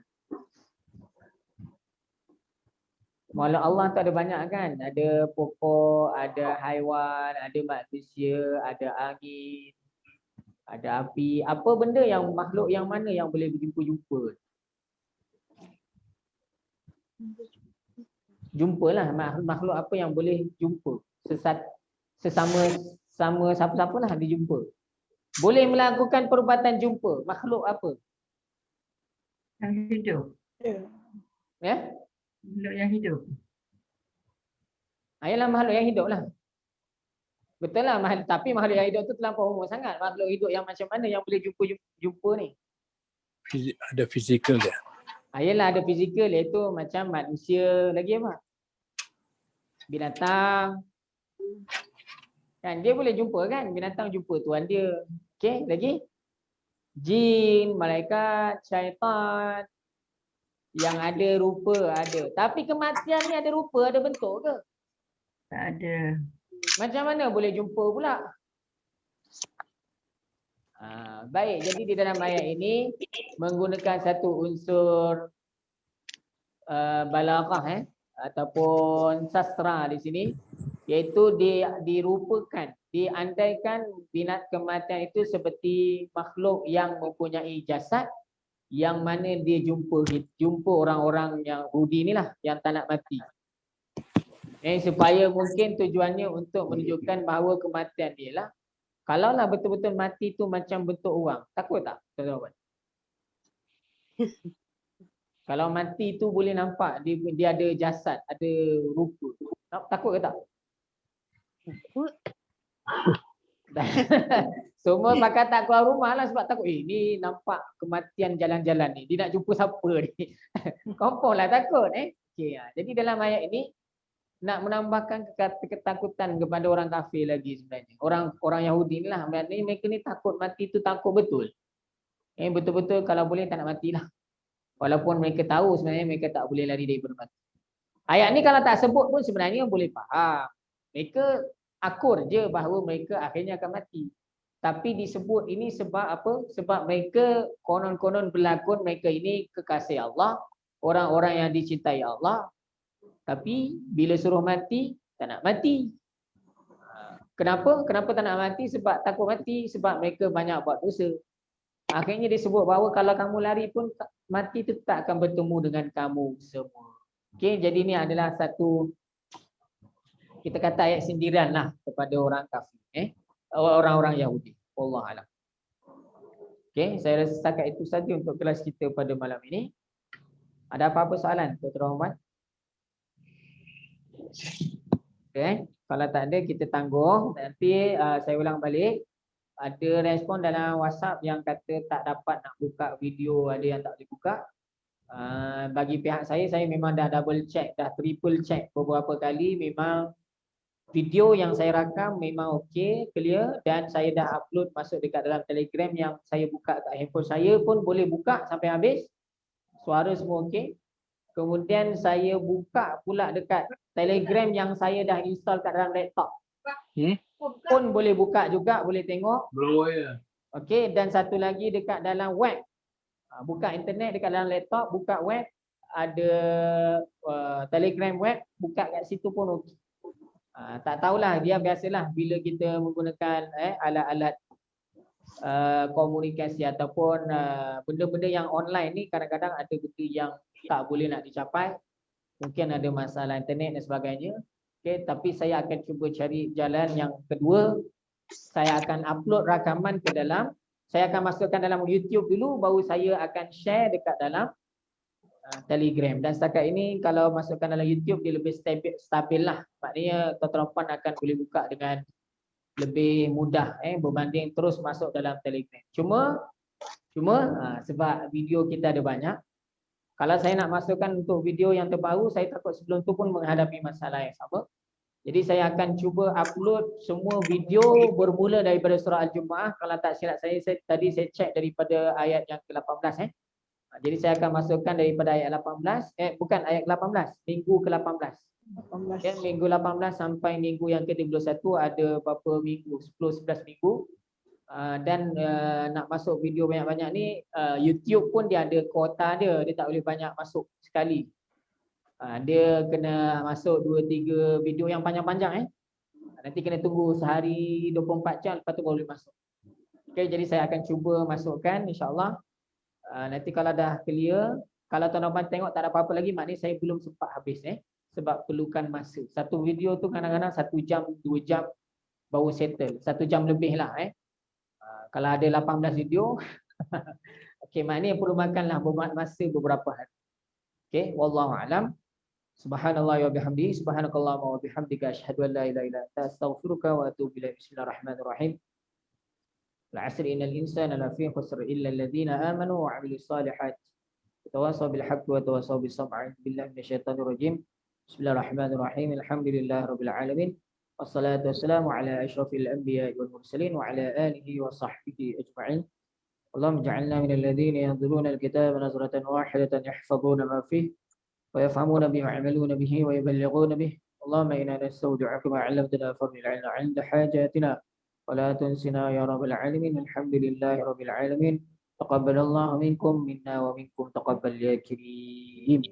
Makhluk Allah tu ada banyak kan? Ada pokok, ada haiwan, ada manusia, ada angin, ada api. Apa benda yang makhluk yang mana yang boleh berjumpa-jumpa? Jumpalah makhluk apa yang boleh jumpa? Sesama siapa-siapalah dijumpa. Boleh melakukan perbuatan jumpa. Makhluk apa? Yang hidup. Ya? Makhluk yang hidup. Ayalah makhluk yang hidup lah. Betul lah, tapi makhluk yang hidup tu terlampau umum sangat. Makhluk hidup yang macam mana yang boleh jumpa ni? Ada fizikal dia. Ayalah ada fizikal, iaitu macam manusia, lagi apa? Binatang. Kan dia boleh jumpa kan? Binatang jumpa tuan dia. Okey, lagi? Jin, malaikat, syaitan. Yang ada rupa ada. Tapi kematian ni ada rupa, ada bentuk ke? Tak ada. Macam mana boleh jumpa pula? Baik, jadi di dalam ayat ini menggunakan satu unsur balaghah ataupun sastra di sini, iaitu dirupakan, diandaikan binat kematian itu seperti makhluk yang mempunyai jasad, yang mana dia jumpa orang-orang yang rudi inilah, yang tak nak mati. Supaya mungkin tujuannya untuk menunjukkan bahawa kematian dia lah, kalaulah betul-betul mati tu macam bentuk orang, takut tak tuan-tuan? Kalau mati tu boleh nampak dia ada jasad, ada rupa, takut ke tak? Semua pakai tak keluar rumah lah sebab takut. Ni nampak kematian jalan-jalan ni, dia nak jumpa siapa ni? Confirm lah takut. Okay, jadi dalam ayat ini nak menambahkan ketakutan kepada orang kafir lagi sebenarnya. Orang Yahudi ni lah. Mereka ni takut mati tu, takut betul. Betul-betul kalau boleh tak nak matilah. Walaupun mereka tahu sebenarnya mereka tak boleh lari daripada mati. Ayat ni kalau tak sebut pun sebenarnya boleh faham. Mereka akur je bahawa mereka akhirnya akan mati. Tapi disebut ini sebab apa? Sebab mereka konon-konon berlakon mereka ini kekasih Allah. orang-orang yang dicintai Allah, tapi bila suruh mati tak nak mati. Kenapa? Kenapa tak nak mati? Sebab takut mati, sebab mereka banyak buat dosa. Akhirnya disebut bahawa kalau kamu lari pun mati itu tak akan bertemu dengan kamu semua. Okey, jadi ini adalah satu, kita kata ayat sindiran lah kepada orang kafir, orang-orang Yahudi. Wallahu a'lam. Okey, saya rasa setakat itu saja untuk kelas kita pada malam ini. Ada apa-apa soalan, Dr. Rahman? Okey, kalau tak ada kita tangguh. Nanti saya ulang balik. Ada respon dalam WhatsApp yang kata tak dapat nak buka video, ada yang tak boleh buka. Bagi pihak saya memang dah double check, dah triple check beberapa kali. Memang video yang saya rakam memang okey, clear, dan saya dah upload masuk dekat dalam Telegram yang saya buka kat handphone saya pun boleh buka sampai habis. Suara semua okey. Kemudian saya buka pula dekat Telegram yang saya dah install kat dalam laptop. Pun boleh buka juga, boleh tengok. Okey, dan satu lagi dekat dalam web. Buka internet dekat dalam laptop, buka web, ada Telegram web, buka kat situ pun okey. Tak tahulah, dia biasalah bila kita menggunakan alat-alat komunikasi ataupun benda-benda yang online ni, kadang-kadang ada benda yang tak boleh nak dicapai. Mungkin ada masalah internet dan sebagainya. Okay, tapi saya akan cuba cari jalan yang kedua. Saya akan upload rakaman ke dalam, saya akan masukkan dalam YouTube dulu, baru saya akan share dekat dalam Telegram. Dan setakat ini kalau masukkan dalam YouTube dia lebih stabil lah. Maknanya tuan-tuan puan akan boleh buka dengan lebih mudah berbanding terus masuk dalam Telegram. Cuma sebab video kita ada banyak. Kalau saya nak masukkan untuk video yang terbaru, saya takut sebelum tu pun menghadapi masalah yang sama. Jadi saya akan cuba upload semua video bermula daripada surah Al-Jumu'ah. Kalau tak silap saya tadi saya cek daripada ayat yang ke-18. Jadi saya akan masukkan daripada ayat 18, bukan ayat ke-18, minggu ke-18. Ya, minggu 18 sampai minggu yang ke-21 ada berapa minggu? 10-11 minggu. Dan nak masuk video banyak-banyak ni, YouTube pun dia ada kuota dia tak boleh banyak masuk sekali. Dia kena masuk 2-3 video yang panjang-panjang. Nanti kena tunggu sehari 24 jam lepas tu baru boleh masuk. Okay, jadi saya akan cuba masukkan insya-Allah. Nanti kalau dah clear, kalau tuan-tuan tengok tak ada apa-apa lagi, maknanya saya belum sempat habis sebab perlukan masa. Satu video tu kadang-kadang 1 jam, 2 jam baru settle. 1 jam lebih lah. Kalau ada 18 video, okey, maknanya perlu makanlah masa beberapa hari. Okey, wallahu a'lam. Subhanallah wa bihamdihi, subhanakallahumma wa bihamdika, asyhadu an la ilaha illa anta, astaghfiruka wa atubu ilaik. Bismillahirrahmanirrahim. العصر إن الإنسان لفي خسر إلا الذين آمنوا وعملوا الصالحات وتواصوا بالحق وتواصوا بالصبر. أعوذ بالله من الشيطان الرجيم. بسم الله الرحمن الرحيم. الحمد لله رب العالمين والصلاة والسلام على أشرف الأنبياء والمرسلين وعلى آله وصحبه أجمعين. اللهم اجعلنا من الذين ينظرون الكتاب نظرة واحدة يحفظون ما فيه ويفهمون بما يعملون به ويبلغون به. اللهم إنا نستودعك ما علمتنا فضل العلم عند حاجاتنا ولا تنسنا يا رب العالمين. الحمد لله رب العالمين. تقبل الله منكم منا ومنكم تقبل يا كريم.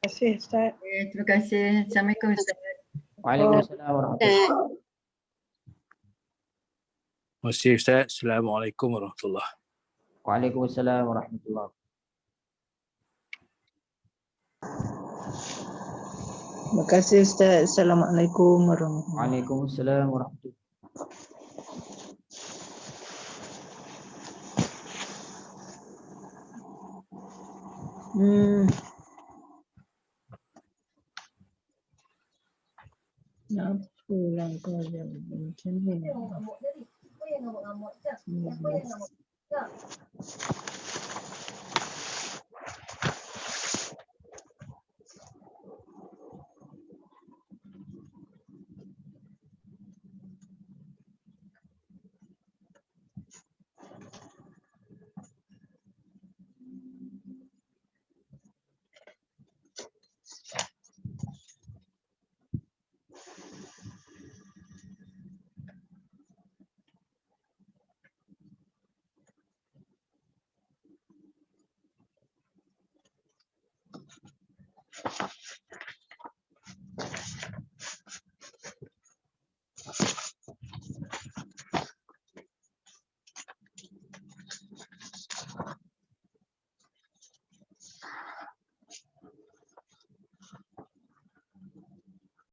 Terima kasih Ustaz. Terima kasih. Assalamualaikum Ustaz. Waalaikumsalam warahmatullahi wabarakatuh. Terima kasih Ustaz. Assalamualaikum warahmatullahi. Waalaikumsalam warahmatullahi wabarakatuh. Terima kasih Ustaz. Assalamualaikum warahmatullahi Waalaikumsalam warahmatullahi wabarakatuh. Nak pulang ke macam ni.